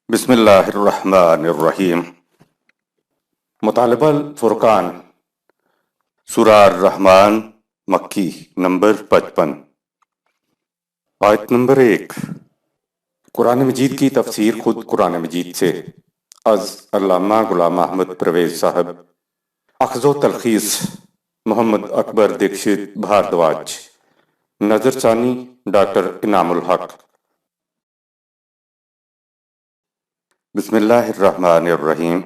بسم اللہ الرحمن الرحیم۔ مطالبہ الفرقان، سورہ الرحمن، مکی، نمبر 55، آیت نمبر 1۔ قرآن مجید کی تفسیر خود قرآن مجید سے از علامہ غلام احمد پرویز صاحب، اخذ و تلخیص محمد اکبر دیکشت بھاردواج، نظر ثانی ڈاکٹر انعام الحق۔ بسم اللہ الرحمن الرحیم۔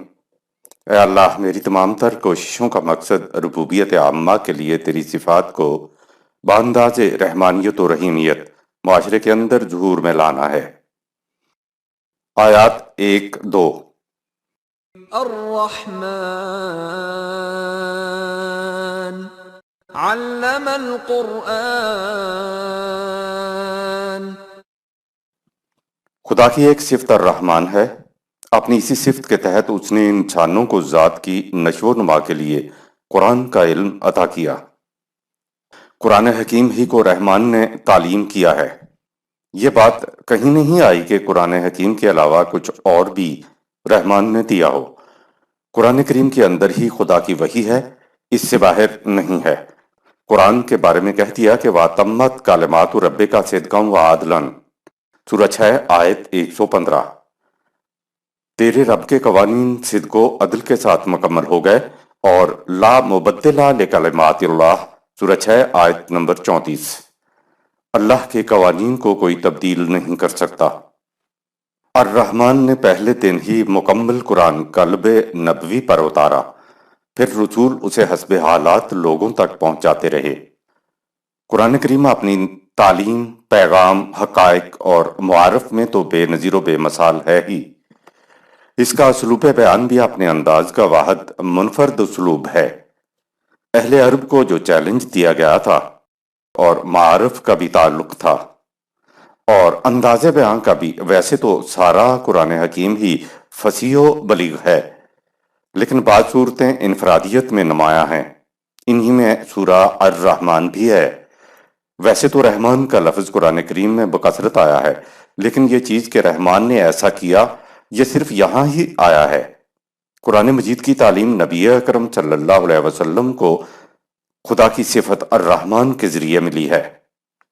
اے اللہ، میری تمام تر کوششوں کا مقصد ربوبیت عامہ کے لیے تیری صفات کو بانداز رحمانیت و رحیمیت معاشرے کے اندر ظہور میں لانا ہے۔ آیات 1-2۔ الرحمن علم القرآن۔ خدا کی ایک صفت الرحمن ہے۔ اپنی اسی صفت کے تحت اس نے انسانوں کو ذات کی نشو و نما کے لیے قرآن کا علم عطا کیا۔ قرآن حکیم ہی کو رحمان نے تعلیم کیا ہے۔ یہ بات کہیں نہیں آئی کہ قرآن حکیم کے علاوہ کچھ اور بھی رحمان نے دیا ہو۔ قرآن کریم کے اندر ہی خدا کی وحی ہے، اس سے باہر نہیں ہے۔ قرآن کے بارے میں کہہ دیا کہ وَاتَمَّتْ کَلِمَاتُ رَبِّکَ صِدْقًا وَعَدْلًا، سورہ 6 آیت 115۔ تیرے رب کے قوانین صدق و عدل کے ساتھ مکمل ہو گئے، اور لا مبدل لکلمات اللہ، سورہ 6 آیت نمبر 34۔ اللہ کے قوانین کو کوئی تبدیل نہیں کر سکتا۔ الرحمن نے پہلے دن ہی مکمل قرآن قلب نبوی پر اتارا، پھر رسول اسے حسب حالات لوگوں تک پہنچاتے رہے۔ قرآن کریم اپنی تعلیم، پیغام، حقائق اور معارف میں تو بے نظیر و بے مثال ہے ہی۔ اس کا اسلوب بیان بھی اپنے انداز کا واحد منفرد اسلوب ہے۔ اہل عرب کو جو چیلنج دیا گیا تھا، اور معارف کا بھی تعلق تھا، اور انداز بیان کا بھی، ویسے تو سارا قرآن حکیم ہی فصیح و بلیغ ہے، لیکن بعض صورتیں انفرادیت میں نمایاں ہیں۔ انہی میں سورہ الرحمن بھی ہے۔ ویسے تو رحمان کا لفظ قرآن کریم میں بکثرت آیا ہے، لیکن یہ چیز کہ رحمان نے ایسا کیا، یہ صرف یہاں ہی آیا ہے۔ قرآن مجید کی تعلیم نبی اکرم صلی اللہ علیہ وسلم کو خدا کی صفت الرحمن کے ذریعے ملی ہے۔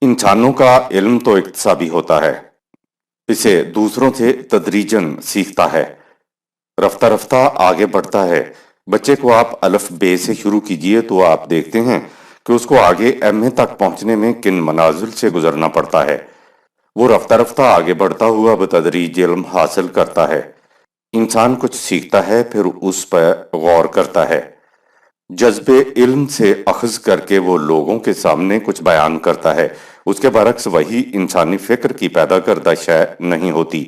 انسانوں کا علم تو اکتسابی ہوتا ہے، اسے دوسروں سے تدریجاً سیکھتا ہے، رفتہ رفتہ آگے بڑھتا ہے۔ بچے کو آپ الف بے سے شروع کیجئے تو آپ دیکھتے ہیں کہ اس کو آگے ایم اے تک پہنچنے میں کن منازل سے گزرنا پڑتا ہے۔ وہ رفتہ رفتہ آگے بڑھتا ہوا بتدریج علم حاصل کرتا ہے۔ انسان کچھ سیکھتا ہے، پھر اس پر غور کرتا ہے، جذب علم سے اخذ کر کے وہ لوگوں کے سامنے کچھ بیان کرتا ہے۔ اس کے برعکس وہی انسانی فکر کی پیدا کردہ شے نہیں ہوتی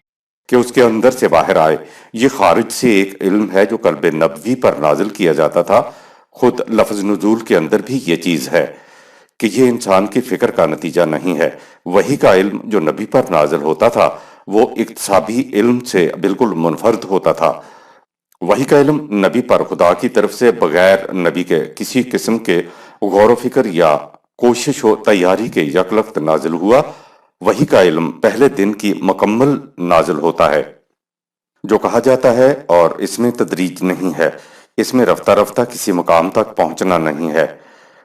کہ اس کے اندر سے باہر آئے۔ یہ خارج سے ایک علم ہے جو قلب نبوی پر نازل کیا جاتا تھا۔ خود لفظ نزول کے اندر بھی یہ چیز ہے کہ یہ انسان کی فکر کا نتیجہ نہیں ہے۔ وحی کا علم جو نبی پر نازل ہوتا تھا وہ اکتسابی علم سے بالکل منفرد ہوتا تھا۔ وحی کا علم نبی پر خدا کی طرف سے بغیر نبی کے کسی قسم کے غور و فکر یا کوشش و تیاری کے یک لخت نازل ہوا۔ وحی کا علم پہلے دن کی مکمل نازل ہوتا ہے، جو کہا جاتا ہے، اور اس میں تدریج نہیں ہے، اس میں رفتہ رفتہ کسی مقام تک پہنچنا نہیں ہے۔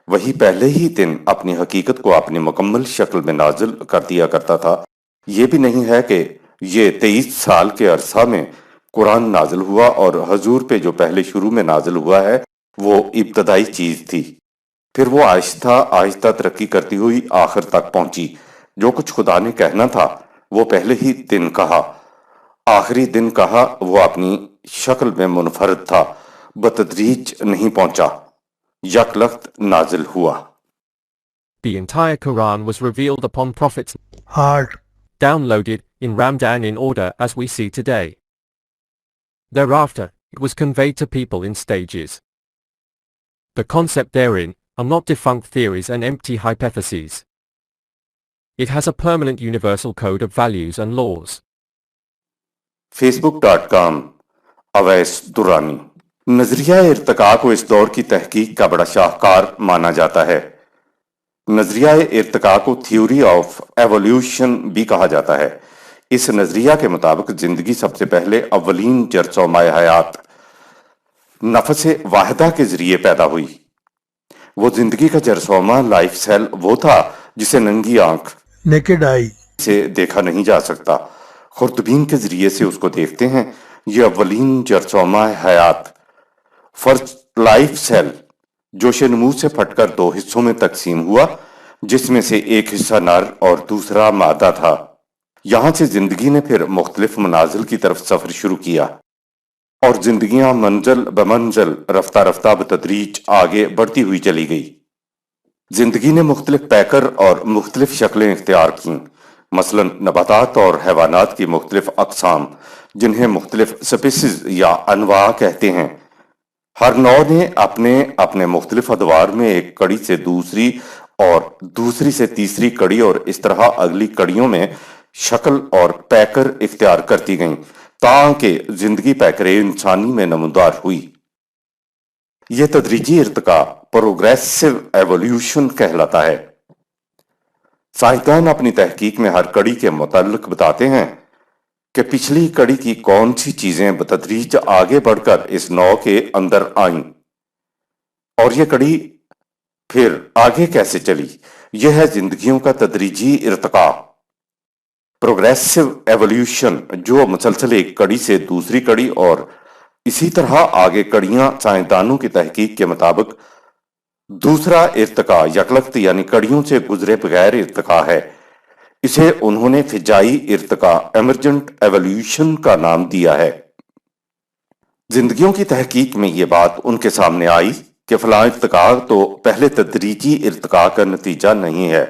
وہی پہلے ہی دن اپنی حقیقت کو اپنی مکمل شکل میں نازل کر دیا کرتا تھا۔ یہ بھی نہیں ہے کہ یہ 23 سال کے عرصہ میں قرآن نازل ہوا، اور حضور پہ جو پہلے شروع میں نازل ہوا ہے وہ ابتدائی چیز تھی، پھر وہ آہستہ آہستہ ترقی کرتی ہوئی آخر تک پہنچی۔ جو کچھ خدا نے کہنا تھا وہ پہلے ہی دن کہا، آخری دن کہا، وہ اپنی شکل میں منفرد تھا، بتدریج نہیں پہنچا، یک لخت نازل ہوا۔ The entire Quran was revealed upon Prophet's heart. downloaded in Ramadan in order as we see today. Thereafter, it was conveyed to people in stages. The concept therein are not defunct theories and empty hypotheses. It has a permanent universal code of values and laws. facebook.com Owais Durrani. نظریہ ارتقاء کو اس دور کی تحقیق کا بڑا شاہکار مانا جاتا ہے۔ نظریہ ارتقاء کو تھیوری آف ایولیوشن بھی کہا جاتا ہے۔ اس نظریہ کے مطابق زندگی سب سے پہلے اولین جرثومہ حیات نفس واحدہ کے ذریعے پیدا ہوئی۔ وہ زندگی کا جرثومہ لائف سیل وہ تھا جسے ننگی آنکھ نیکڈ آئی سے دیکھا نہیں جا سکتا، خوردبین کے ذریعے سے اس کو دیکھتے ہیں۔ یہ اولین جرثومہ حیات فرسٹ لائف سیل جوش نمو سے پھٹ کر دو حصوں میں تقسیم ہوا، جس میں سے ایک حصہ نر اور دوسرا مادہ تھا۔ یہاں سے زندگی نے پھر مختلف منازل کی طرف سفر شروع کیا اور زندگیاں منزل بمنزل رفتہ رفتہ بتدریج آگے بڑھتی ہوئی چلی گئی۔ زندگی نے مختلف پیکر اور مختلف شکلیں اختیار کیں، مثلا نباتات اور حیوانات کی مختلف اقسام جنہیں مختلف سپیسیز یا انواع کہتے ہیں۔ ہر نوع نے اپنے اپنے مختلف ادوار میں ایک کڑی سے دوسری اور دوسری سے تیسری کڑی اور اس طرح اگلی کڑیوں میں شکل اور پیکر اختیار کرتی گئیں تاکہ زندگی پیکر انسانی میں نمودار ہوئی۔ یہ تدریجی ارتقاء پروگریسو ایولیوشن کہلاتا ہے۔ سائنسدان اپنی تحقیق میں ہر کڑی کے متعلق بتاتے ہیں کہ پچھلی کڑی کی کون سی چیزیں بتدریج آگے بڑھ کر اس نوع کے اندر آئیں اور یہ کڑی پھر آگے کیسے چلی۔ یہ ہے زندگیوں کا تدریجی ارتقاء پروگریسو ایولیوشن، جو مسلسل ایک کڑی سے دوسری کڑی اور اسی طرح آگے کڑیاں سائنسدانوں کی تحقیق کے مطابق دوسرا ارتقاء یکلخت یعنی کڑیوں سے گزرے بغیر ارتقاء ہے۔ اسے انہوں نے فجائی ارتقاء ایمرجنٹ ایولیوشن کا نام دیا ہے۔ زندگیوں کی تحقیق میں یہ بات ان کے سامنے آئی کہ فلاں ارتقاء تو پہلے تدریجی ارتقاء کا نتیجہ نہیں ہے۔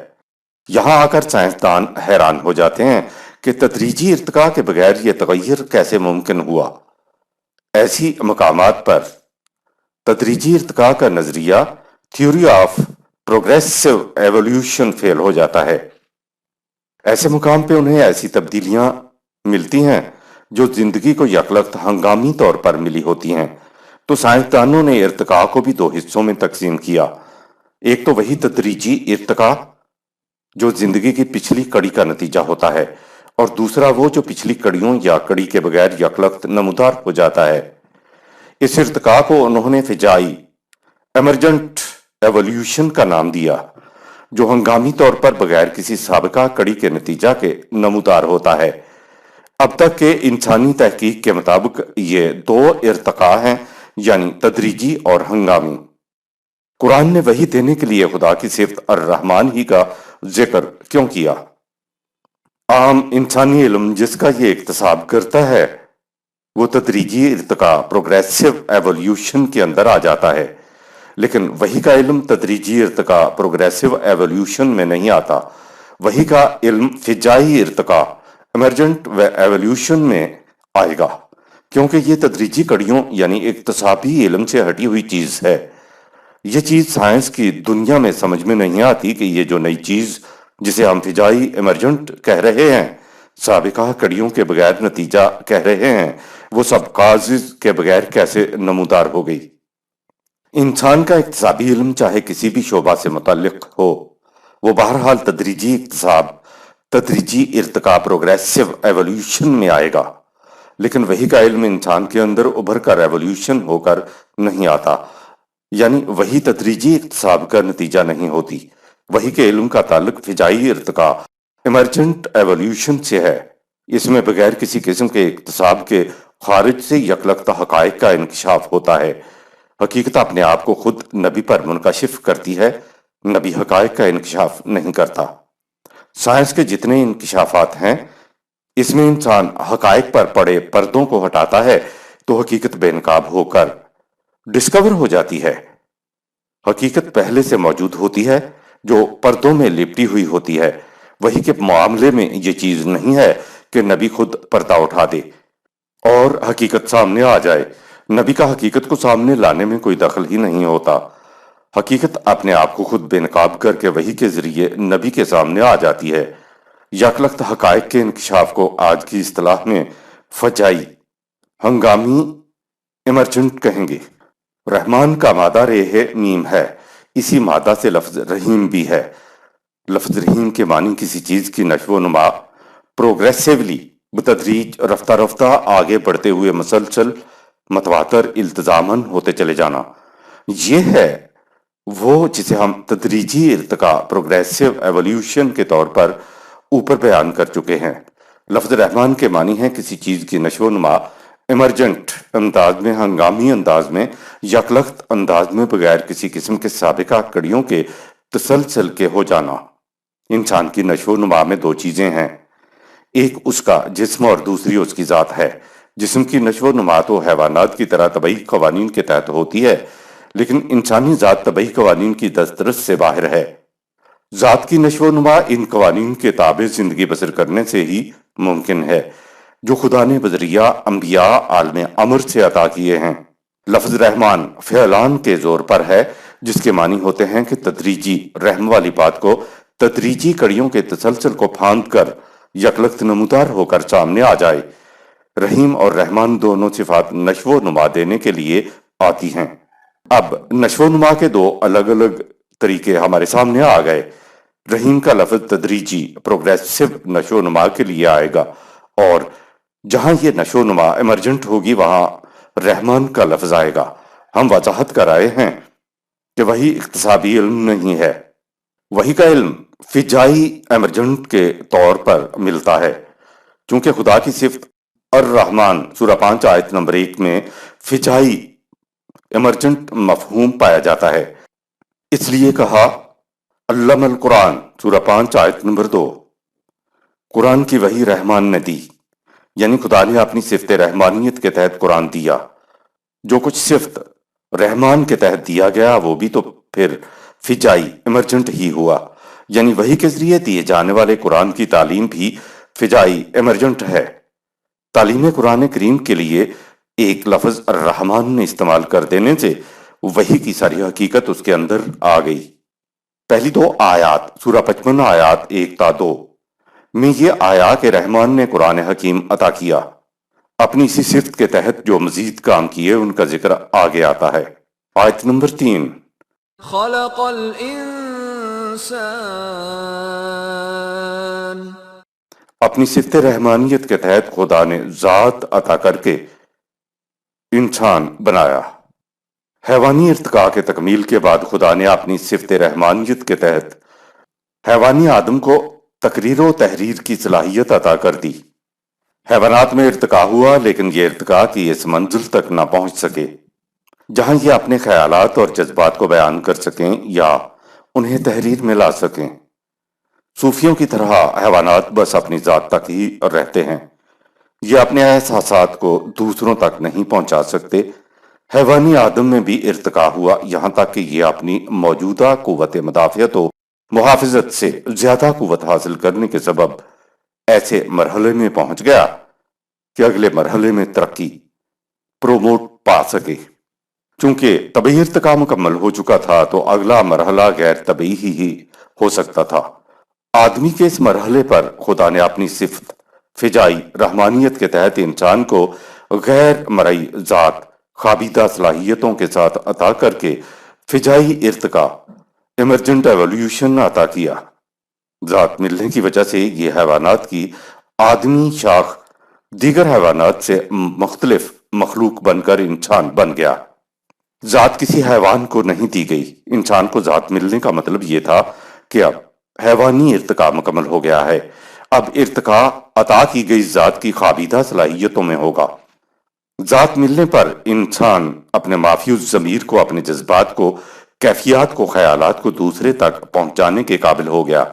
یہاں آ کر سائنسدان حیران ہو جاتے ہیں کہ تدریجی ارتقاء کے بغیر یہ تغیر کیسے ممکن ہوا۔ ایسی مقامات پر تدریجی ارتقاء کا نظریہ تھیوری آف پروگریسو ایولیوشن فیل ہو جاتا ہے۔ ایسے مقام پہ انہیں ایسی تبدیلیاں ملتی ہیں جو زندگی کو یکلخت ہنگامی طور پر ملی ہوتی ہیں، تو سائنسدانوں نے ارتقاء کو بھی دو حصوں میں تقسیم کیا۔ ایک تو وہی تدریجی ارتقاء جو زندگی کی پچھلی کڑی کا نتیجہ ہوتا ہے، اور دوسرا وہ جو پچھلی کڑیوں یا کڑی کے بغیر یکلخت نمودار ہو جاتا ہے۔ اس ارتقاء کو انہوں نے فجائی ایمرجنٹ ایولیوشن کا نام دیا، جو ہنگامی طور پر بغیر کسی سابقہ کڑی کے نتیجہ کے نمودار ہوتا ہے۔ اب تک کے انسانی تحقیق کے مطابق یہ دو ارتقاء ہیں، یعنی تدریجی اور ہنگامی۔ قرآن نے وحی دینے کے لیے خدا کی صفت الرحمن ہی کا ذکر کیوں کیا؟ عام انسانی علم جس کا یہ اکتساب کرتا ہے وہ تدریجی ارتقاء پروگریسو ایولیوشن کے اندر آ جاتا ہے، لیکن وحی کا علم تدریجی ارتقاء پروگریسو ایولیوشن میں نہیں آتا۔ وحی کا علم فجائی ارتقاء ایمرجنٹ ایولیوشن میں آئے گا، کیونکہ یہ تدریجی کڑیوں یعنی اکتسابی علم سے ہٹی ہوئی چیز ہے۔ یہ چیز سائنس کی دنیا میں سمجھ میں نہیں آتی کہ یہ جو نئی چیز جسے ہم فجائی ایمرجنٹ کہہ رہے ہیں، سابقہ کڑیوں کے بغیر نتیجہ کہہ رہے ہیں، وہ سب کازز کے بغیر کیسے نمودار ہو گئی۔ انسان کا اکتسابی علم چاہے کسی بھی شعبہ سے متعلق ہو، وہ بہرحال تدریجی اکتساب تدریجی ارتقاء پروگریسو ایولیوشن میں آئے گا، لیکن وحی کا علم انسان کے اندر ابھر کر ایولیوشن ہو کر نہیں آتا، یعنی وہی تدریجی اکتساب کا نتیجہ نہیں ہوتی۔ وحی کے علم کا تعلق فجائی ارتقاء ایمرجنٹ ایولیوشن سے ہے۔ اس میں بغیر کسی قسم کے اکتساب کے خارج سے یکلخت حقائق کا انکشاف ہوتا ہے۔ حقیقت اپنے آپ کو خود نبی پر منکشف کرتی ہے، نبی حقائق کا انکشاف نہیں کرتا۔ سائنس کے جتنے انکشافات ہیں اس میں انسان حقائق پر پڑے پردوں کو ہٹاتا ہے تو حقیقت بے نقاب ہو کر ڈسکور ہو جاتی ہے۔ حقیقت پہلے سے موجود ہوتی ہے جو پردوں میں لپٹی ہوئی ہوتی ہے۔ وحی کے معاملے میں یہ چیز نہیں ہے کہ نبی خود پردہ اٹھا دے اور حقیقت سامنے آ جائے۔ نبی کا حقیقت کو سامنے لانے میں کوئی دخل ہی نہیں ہوتا۔ حقیقت اپنے آپ کو خود بے نقاب کر کے وحی کے ذریعے نبی کے سامنے آ جاتی ہے۔ یکلخت حقائق کے انکشاف کو آج کی اصطلاح میں فجائی، ہنگامی، ایمرجنٹ کہیں گے۔ رحمان کا مادہ ریح میم ہے، اسی مادہ سے لفظ رحیم بھی ہے۔ لفظ رحیم کے معنی کسی چیز کی نشو و نما پروگریسیولی بتدریج رفتہ رفتہ آگے بڑھتے ہوئے مسلسل متواتر التزاماً ہوتے چلے جانا، یہ ہے وہ جسے ہم تدریجی ارتقاء پروگریسو ایولیوشن کے طور پر اوپر بیان کر چکے ہیں۔ لفظ رحمان کے معنی ہے کسی چیز کی نشو و نما ایمرجنٹ انداز میں، ہنگامی انداز میں، یکلخت انداز میں، بغیر کسی قسم کے سابقہ کڑیوں کے تسلسل کے ہو جانا۔ انسان کی نشو و نما میں دو چیزیں ہیں، ایک اس کا جسم اور دوسری اس کی ذات ہے۔ جسم کی نشو و نما تو حیوانات کی طرح طبعی قوانین کے تحت ہوتی ہے، لیکن انسانی ذات طبعی قوانین کی دسترس سے باہر ہے۔ ذات کی نشو و نما ان قوانین کے تابع زندگی بسر کرنے سے ہی ممکن ہے جو خدا نے بذریعہ انبیاء عالم امر سے عطا کیے ہیں۔ لفظ رحمان فعلان کے زور پر ہے، جس کے معنی ہوتے ہیں کہ تدریجی، رحم والی بات کو تدریجی کڑیوں کے تسلسل کو پھاند کر یکلخت نمودار ہو کر سامنے آ جائے۔ رحیم اور رحمان دونوں صفات نشو و نما دینے کے لیے آتی ہیں۔ اب نشو و نما کے دو الگ الگ طریقے ہمارے سامنے آ گئے۔ رحیم کا لفظ تدریجی پروگریسو نشو و نما کے لیے آئے گا، اور جہاں یہ نشو و نما ایمرجنٹ ہوگی وہاں رحمان کا لفظ آئے گا۔ ہم وضاحت کر آئے ہیں کہ وہی اکتسابی علم نہیں ہے، وہی کا علم فجائی ایمرجنٹ کے طور پر ملتا ہے، چونکہ خدا کی صفت الرحمن سورہ 5 آیت نمبر 1 میں فجائی ایمرجنٹ مفہوم پایا جاتا ہے۔ اس لیے کہا علم القرآن سورہ 5 آیت نمبر 2، قرآن کی وحی رحمان نے دی، یعنی خدا نے اپنی صفت رحمانیت کے تحت قرآن دیا۔ جو کچھ صفت رحمان کے تحت دیا گیا وہ بھی تو پھر فجائی ایمرجنٹ ہی ہوا، یعنی وحی کے ذریعے دیے جانے والے قرآن کی تعلیم بھی فجائی ایمرجنٹ ہے۔ تعلیم قرآن کریم کے لیے ایک لفظ الرحمن نے استعمال کر دینے سے وحی کی ساری حقیقت اس کے اندر آ گئی۔ پہلی دو آیات سورہ 55 آیات 1 تا 2 میں یہ آیا کہ رحمان نے قرآن حکیم عطا کیا، اپنی اسی صفت کے تحت جو مزید کام کیے ان کا ذکر آگے آتا ہے۔ آیت نمبر 3، خلق الانسان، اپنی صفت رحمانیت کے تحت خدا نے ذات عطا کر کے انسان بنایا۔ حیوانی ارتقاء کے تکمیل کے بعد خدا نے اپنی صفت رحمانیت کے تحت حیوانی آدم کو تقریر و تحریر کی صلاحیت عطا کر دی۔ حیوانات میں ارتقاء ہوا، لیکن یہ ارتقاء کی اس منزل تک نہ پہنچ سکے جہاں یہ اپنے خیالات اور جذبات کو بیان کر سکیں یا انہیں تحریر میں لا سکیں۔ صوفیوں کی طرح حیوانات بس اپنی ذات تک ہی رہتے ہیں، یہ اپنے احساسات کو دوسروں تک نہیں پہنچا سکتے۔ حیوانی آدم میں بھی ارتقاء ہوا، یہاں تک کہ یہ اپنی موجودہ قوت مدافعت و محافظت سے زیادہ قوت حاصل کرنے کے سبب ایسے مرحلے میں پہنچ گیا کہ اگلے مرحلے میں ترقی پروموٹ پا سکے۔ چونکہ طبعی ارتقاء مکمل ہو چکا تھا تو اگلا مرحلہ غیر طبعی ہی ہو سکتا تھا۔ آدمی کے اس مرحلے پر خدا نے اپنی صفت فجائی رحمانیت کے تحت انسان کو غیر مرئی ذات خوابیدہ صلاحیتوں کے ساتھ عطا کر کے فجائی ارتقاء ایمرجنٹ ایولیوشن عطا کیا۔ ذات ملنے کی وجہ سے یہ حیوانات کی آدمی شاخ دیگر حیوانات سے مختلف مخلوق بن کر انسان بن گیا۔ ذات کسی حیوان کو نہیں دی گئی۔ انسان کو ذات ملنے کا مطلب یہ تھا کہ اب حیوانی ارتقاء مکمل ہو گیا ہے، اب ارتقاء عطا کی گئی ذات کی خوابیدہ صلاحیتوں میں ہوگا۔ ذات ملنے پر انسان اپنے مافی الضمیر کو، اپنے جذبات کو، کیفیات کو، خیالات کو دوسرے تک پہنچانے کے قابل ہو گیا۔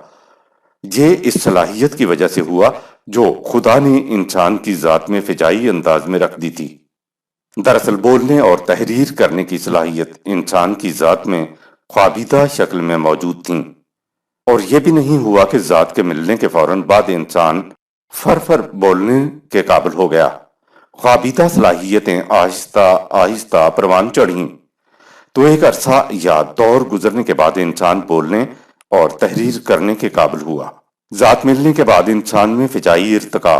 یہ اس صلاحیت کی وجہ سے ہوا جو خدا نے انسان کی ذات میں فجائی انداز میں رکھ دی تھی۔ دراصل بولنے اور تحریر کرنے کی صلاحیت انسان کی ذات میں خوابیدہ شکل میں موجود تھیں، اور یہ بھی نہیں ہوا کہ ذات کے ملنے کے فوراً بعد انسان فر بولنے کے قابل ہو گیا۔ خوابیدہ صلاحیتیں آہستہ آہستہ پروان چڑھیں تو ایک عرصہ یا دور گزرنے کے بعد انسان بولنے اور تحریر کرنے کے قابل ہوا۔ ذات ملنے کے بعد انسان میں فجائی ارتقاء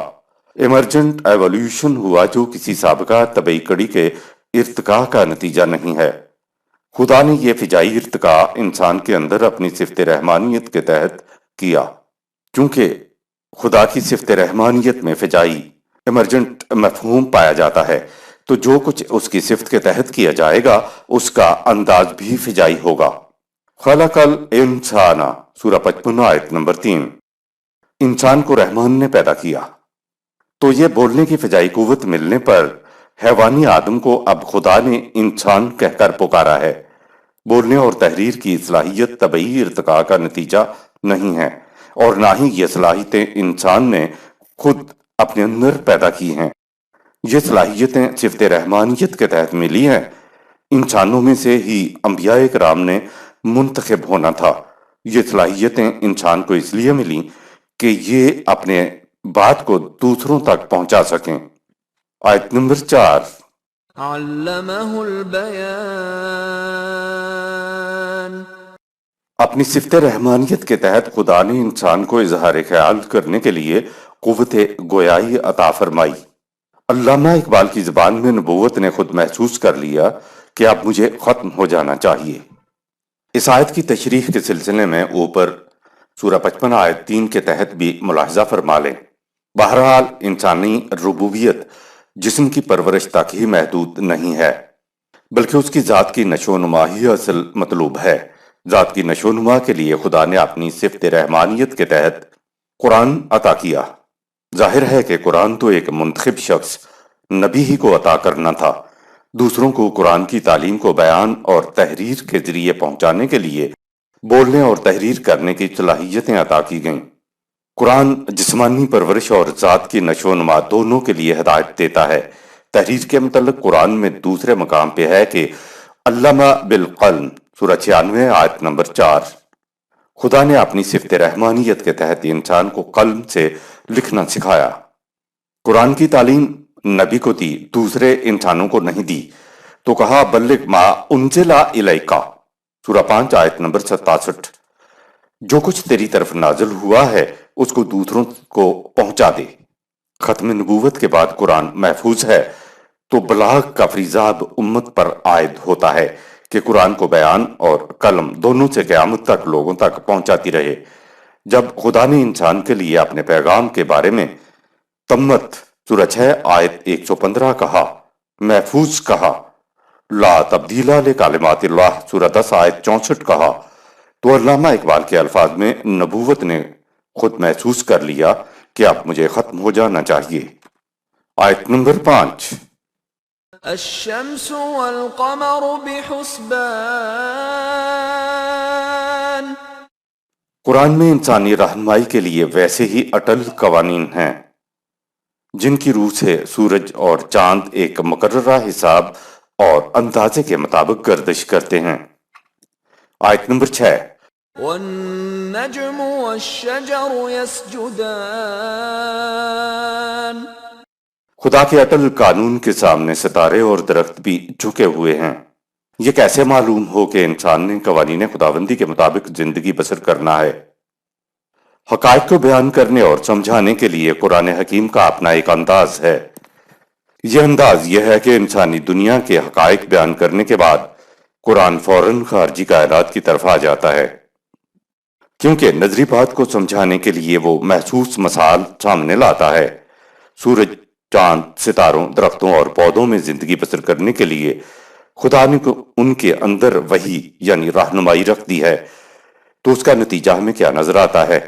ایمرجنٹ ایولیوشن ہوا، جو کسی سابقہ طبعی کڑی کے ارتقاء کا نتیجہ نہیں ہے۔ خدا نے یہ فجائی ارتقاء انسان کے اندر اپنی صفت رحمانیت کے تحت کیا۔ چونکہ خدا کی صفت رحمانیت میں فجائی ایمرجنٹ مفہوم پایا جاتا ہے تو جو کچھ اس کی صفت کے تحت کیا جائے گا اس کا انداز بھی فجائی ہوگا۔ خلق الانسان سورہ 55 آیت نمبر 3۔ انسان کو رحمان نے پیدا کیا تو یہ بولنے کی فجائی قوت ملنے پر حیوانی آدم کو اب خدا نے انسان کہہ کر پکارا ہے۔ بولنے اور تحریر کی صلاحیت طبعی ارتقاء کا نتیجہ نہیں ہے اور نہ ہی یہ صلاحیتیں انسان نے خود اپنے اندر پیدا کی ہیں۔ یہ صلاحیتیں صفت رحمانیت کے تحت ملی ہیں۔ انسانوں میں سے ہی انبیاء کرام نے منتخب ہونا تھا۔ یہ صلاحیتیں انسان کو اس لیے ملیں کہ یہ اپنے بات کو دوسروں تک پہنچا سکیں۔ آیت نمبر 4۔ علمہ البیان، اپنی صفت رحمانیت کے تحت خدا نے انسان کو اظہار خیال کرنے کے لیے قوت گویائی عطا فرمائی۔ علامہ اقبال کی زبان میں نبوت نے خود محسوس کر لیا کہ اب مجھے ختم ہو جانا چاہیے۔ اس آیت کی تشریح کے سلسلے میں اوپر سورہ 55 آیت 3 کے تحت بھی ملاحظہ فرما لیں۔ بہرحال انسانی ربوبیت جسم کی پرورش تک ہی محدود نہیں ہے بلکہ اس کی ذات کی نشو و نما ہی اصل مطلوب ہے۔ ذات کی نشو و نما کے لیے خدا نے اپنی صفت رحمانیت کے تحت قرآن عطا کیا۔ ظاہر ہے کہ قرآن تو ایک منتخب شخص نبی ہی کو عطا کرنا تھا۔ دوسروں کو قرآن کی تعلیم کو بیان اور تحریر کے ذریعے پہنچانے کے لیے بولنے اور تحریر کرنے کی صلاحیتیں عطا کی گئیں۔ قرآن جسمانی پرورش اور ذات کی نشو و نما دونوں کے لیے ہدایت دیتا ہے۔ تحریر کے متعلق قرآن میں دوسرے مقام پہ ہے کہ علمہ بالقلم سورہ 96 آیت نمبر 4۔ خدا نے اپنی صفت رحمانیت کے تحت انسان کو قلم سے لکھنا سکھایا۔ قرآن کی تعلیم نبی کو دی، دوسرے انسانوں کو نہیں دی، تو کہا بلغ ما انزل الیک سورہ 5 آیت نمبر 67۔ جو کچھ تیری طرف نازل ہوا ہے اس کو دوسروں کو پہنچا دے۔ ختم نبوت کے بعد قرآن محفوظ ہے تو بلاغ کا فریضہ اب امت پر عائد ہوتا ہے کہ قرآن کو بیان اور قلم دونوں سے قیامت تک لوگوں تک پہنچاتی رہے۔ جب خدا نے انسان کے لیے اپنے پیغام کے بارے میں تمت سورہ 6 آیت 115 کہا، محفوظ کہا، لا تبدیل لکلمات اللہ سورہ 10 آیت 64 کہا، تو علامہ اقبال کے الفاظ میں نبوت نے خود محسوس کر لیا کہ اب مجھے ختم ہو جانا چاہیے۔ آیت نمبر 5۔ الشمس والقمر بحسبان، قرآن میں انسانی رہنمائی کے لیے ویسے ہی اٹل قوانین ہیں جن کی روح سے سورج اور چاند ایک مقررہ حساب اور اندازے کے مطابق گردش کرتے ہیں۔ آیت نمبر 6۔ والنجم والشجر يسجدان، خدا کے اٹل قانون کے سامنے ستارے اور درخت بھی جھکے ہوئے ہیں۔ یہ کیسے معلوم ہو کہ انسان نے قوانین خداوندی کے مطابق زندگی بسر کرنا ہے؟ حقائق کو بیان کرنے اور سمجھانے کے لیے قرآن حکیم کا اپنا ایک انداز ہے۔ یہ انداز یہ ہے کہ انسانی دنیا کے حقائق بیان کرنے کے بعد قرآن فوراً خارجی کائنات کی طرف آ جاتا ہے، کیونکہ نظری بات کو سمجھانے کے لیے وہ محسوس مثال سامنے لاتا ہے۔ سورج، چاند، ستاروں، درختوں اور پودوں میں زندگی بسر کرنے کے لیے خدا نے ان کے اندر وحی یعنی رہنمائی رکھ دی ہے، تو اس کا نتیجہ ہمیں کیا نظر آتا ہے؟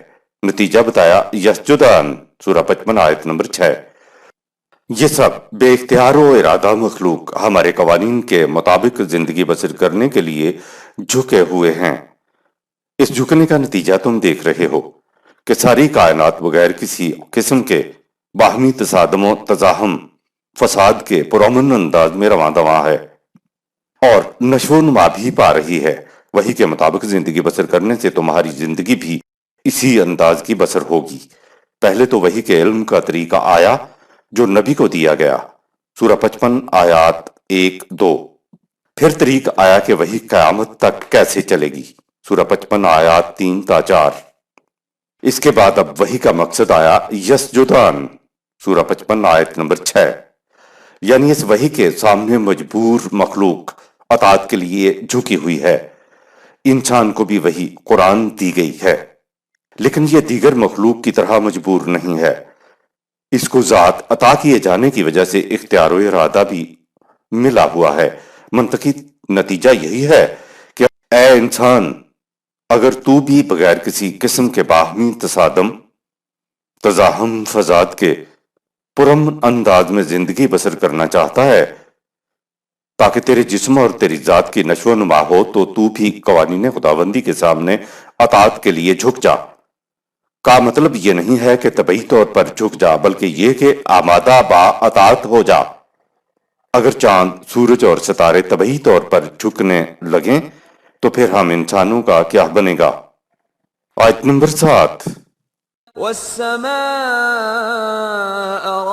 نتیجہ بتایا یسجدان سورہ 55 آیت نمبر 6۔ یہ سب بے اختیار و ارادہ مخلوق ہمارے قوانین کے مطابق زندگی بسر کرنے کے لیے جھکے ہوئے ہیں۔ اس جھکنے کا نتیجہ تم دیکھ رہے ہو کہ ساری کائنات بغیر کسی قسم کے باہمی تصادم و تزاحم فساد کے پرامن انداز میں رواں دواں ہے اور نشو و نما بھی پا رہی ہے۔ وہی کے مطابق زندگی بسر کرنے سے تمہاری زندگی بھی اسی انداز کی بسر ہوگی۔ پہلے تو وہی کے علم کا طریقہ آیا جو نبی کو دیا گیا، سورہ 55 آیات 1-2۔ پھر طریق آیا کہ وہی قیامت تک کیسے چلے گی، سورہ 55 آیات 3-4۔ اس کے بعد اب وہی کا مقصد آیا یسجدان سورہ 55 آیت نمبر 6، یعنی اس وحی کے سامنے مجبور مخلوق اطاعت کے لیے جھکی ہوئی ہے۔ انسان کو بھی وہی قرآن دی گئی ہے، لیکن یہ دیگر مخلوق کی طرح مجبور نہیں ہے، اس کو ذات عطا کیے جانے کی وجہ سے اختیار و ارادہ بھی ملا ہوا ہے۔ منطقی نتیجہ یہی ہے کہ اے انسان، اگر تو بھی بغیر کسی قسم کے باہمی تصادم، تزاحم فضاد کے پرامن انداز میں زندگی بسر کرنا چاہتا ہے تاکہ تیرے جسم اور تیری ذات کی نشو و نما ہو، تو بھی قوانین خداوندی کے سامنے اطاعت کے لیے جھک جا۔ کا مطلب یہ نہیں ہے کہ طبعی طور پر جھک جا، بلکہ یہ کہ آمادہ با اطاعت ہو جا۔ اگر چاند، سورج اور ستارے طبعی طور پر جھکنے لگیں تو پھر ہم انسانوں کا کیا بنے گا؟ آیت نمبر 7۔ والسماء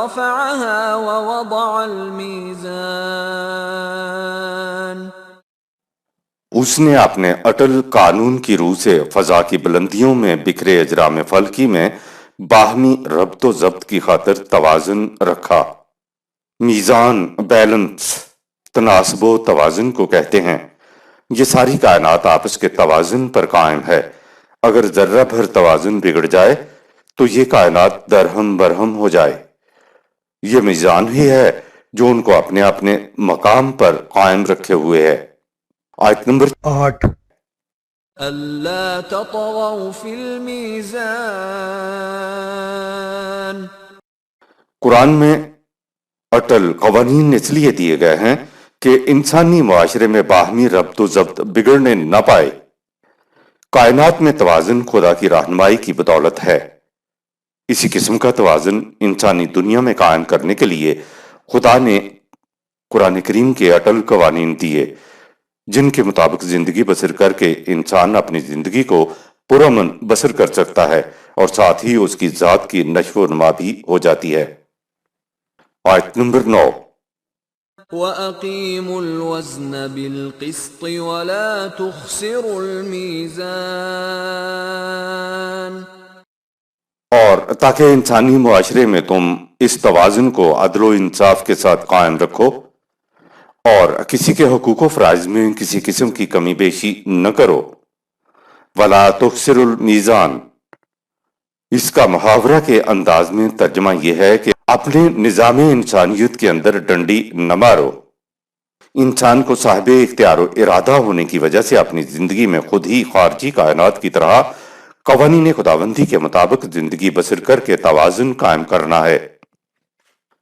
رفعها ووضع الميزان اس نے اپنے اٹل قانون کی روح سے فضا کی بلندیوں میں بکھرے اجرام فلکی میں باہمی ربط و ضبط کی خاطر توازن رکھا۔ میزان، بیلنس، تناسب و توازن کو کہتے ہیں۔ یہ ساری کائنات آپس کے توازن پر قائم ہے۔ اگر ذرہ بھر توازن بگڑ جائے تو یہ کائنات درہم برہم ہو جائے۔ یہ میزان ہی ہے جو ان کو اپنے اپنے مقام پر قائم رکھے ہوئے ہے۔ آیت نمبر 8۔ ألا تطغوا في الميزان قرآن میں اٹل قوانین اس لیے دیے گئے ہیں کہ انسانی معاشرے میں باہمی ربط و ضبط بگڑنے نہ پائے۔ کائنات میں توازن خدا کی رہنمائی کی بدولت ہے۔ اسی قسم کا توازن انسانی دنیا میں قائم کرنے کے لیے خدا نے قرآن کریم کے اٹل قوانین دیے، جن کے مطابق زندگی بسر کر کے انسان اپنی زندگی کو پرامن بسر کر سکتا ہے اور ساتھ ہی اس کی ذات کی نشو و نما بھی ہو جاتی ہے۔ آیت نمبر 9۔ وَأَقِيمُوا الْوَزْنَ بِالْقِسْطِ وَلَا تُخْسِرُوا الْمِيزَانَ اور تاکہ انسانی معاشرے میں تم اس توازن کو عدل و انصاف کے ساتھ قائم رکھو اور کسی کے حقوق و فرائض میں کسی قسم کی کمی بیشی نہ کرو۔ وَلَا تُخْسِرُوا الْمِيزَانَ، اس کا محاورہ کے انداز میں ترجمہ یہ ہے کہ اپنے نظام انسانیت کے اندر ڈنڈی نہ مارو۔ انسان کو صاحب اختیار و ارادہ ہونے کی وجہ سے اپنی زندگی میں خود ہی خارجی کائنات کی طرح قوانین خداوندی کے مطابق زندگی بسر کر کے توازن قائم کرنا ہے۔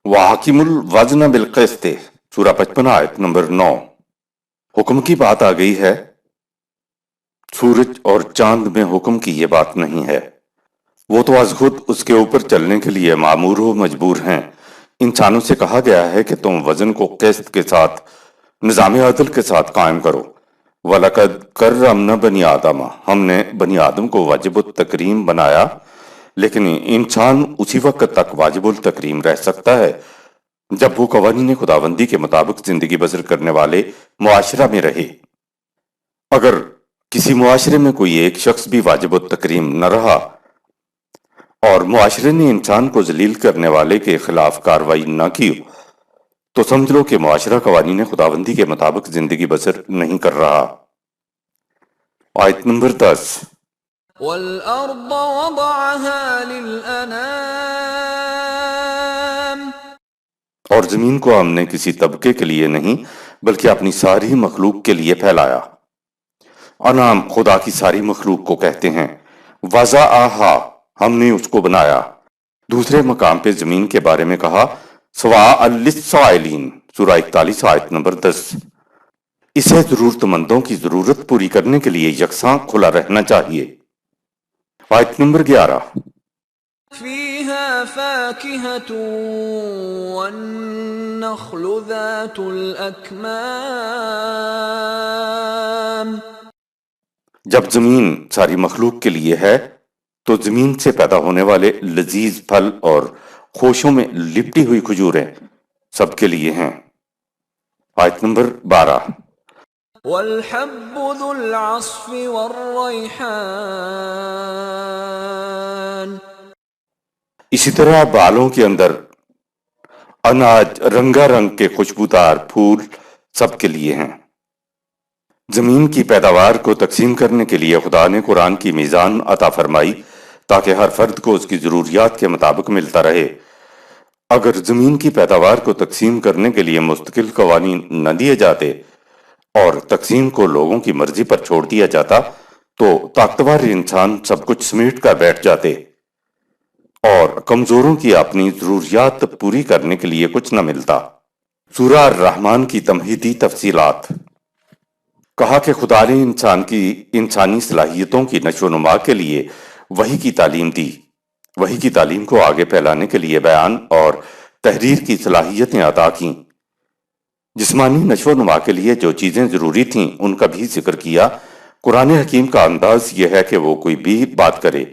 وَأَقِیمُوا الْوَزْنَ بِالْقِسْطِ، سورہ 55 آیت نمبر 9۔ حکم کی بات آ گئی ہے۔ سورج اور چاند میں حکم کی یہ بات نہیں ہے، وہ تو از خود اس کے اوپر چلنے کے لیے معمور و مجبور ہیں۔ انسانوں سے کہا گیا ہے کہ تم وزن کو قسط کے ساتھ، نظام عدل کے ساتھ قائم کرو۔ وَلَقَدْ كَرَّمْنَا بَنِي آدَمَ، ہم نے بنی آدم کو واجب التکریم بنایا، لیکن انسان اسی وقت تک واجب التکریم رہ سکتا ہے جب وہ قوانین خداوندی کے مطابق زندگی بسر کرنے والے معاشرہ میں رہے۔ اگر کسی معاشرے میں کوئی ایک شخص بھی واجب التکریم نہ رہا اور معاشرے نے انسان کو ذلیل کرنے والے کے خلاف کارروائی نہ کی تو سمجھ لو کہ معاشرہ قوانین خداوندی کے مطابق زندگی بسر نہیں کر رہا۔ آیت نمبر 10۔ وَالْأَرْضَ وَضَعَهَا لِلْأَنَامِ اور زمین کو ہم نے کسی طبقے کے لیے نہیں بلکہ اپنی ساری مخلوق کے لیے پھیلایا۔ انعام خدا کی ساری مخلوق کو کہتے ہیں۔ وَضَعَهَا، ہم نے اس کو بنایا۔ دوسرے مقام پہ زمین کے بارے میں کہا سواء للسائلین، سورہ 41 آیت نمبر 10۔ اسے ضرورت مندوں کی ضرورت پوری کرنے کے لیے یکساں کھلا رہنا چاہیے۔ آیت نمبر 11۔ فِيهَا فَاكِهَةٌ وَالنَّخْلُ ذَاتُ الْأَكْمَامِ جب زمین ساری مخلوق کے لیے ہے تو زمین سے پیدا ہونے والے لذیذ پھل اور خوشوں میں لپٹی ہوئی کھجوریں سب کے لیے ہیں۔ آیت نمبر 12۔ وَالْحَبُّ ذُو الْعَصْفِ وَالرَّيْحَانِ اسی طرح بالوں کے اندر اناج رنگا رنگ کے خوشبودار پھول سب کے لیے ہیں۔ زمین کی پیداوار کو تقسیم کرنے کے لیے خدا نے قرآن کی میزان عطا فرمائی تاکہ ہر فرد کو اس کی ضروریات کے مطابق ملتا رہے۔ اگر زمین کی پیداوار کو تقسیم کرنے کے لیے مستقل قوانین نہ دیے جاتے اور تقسیم کو لوگوں کی مرضی پر چھوڑ دیا جاتا تو طاقتور انسان سب کچھ سمیٹ کر بیٹھ جاتے اور کمزوروں کی اپنی ضروریات پوری کرنے کے لیے کچھ نہ ملتا۔ سورہ الرحمن کی تمہیدی تفصیلات۔ کہا کہ خدا نے انسان کی انسانی صلاحیتوں کی نشو و نما کے لیے وحی کی تعلیم دی۔ وحی کی تعلیم کو آگے پھیلانے کے لیے بیان اور تحریر کی صلاحیتیں عطا کیں۔ جسمانی نشو و نما کے لیے جو چیزیں ضروری تھیں ان کا بھی ذکر کیا۔ قرآن حکیم کا انداز یہ ہے کہ وہ کوئی بھی بات کرے،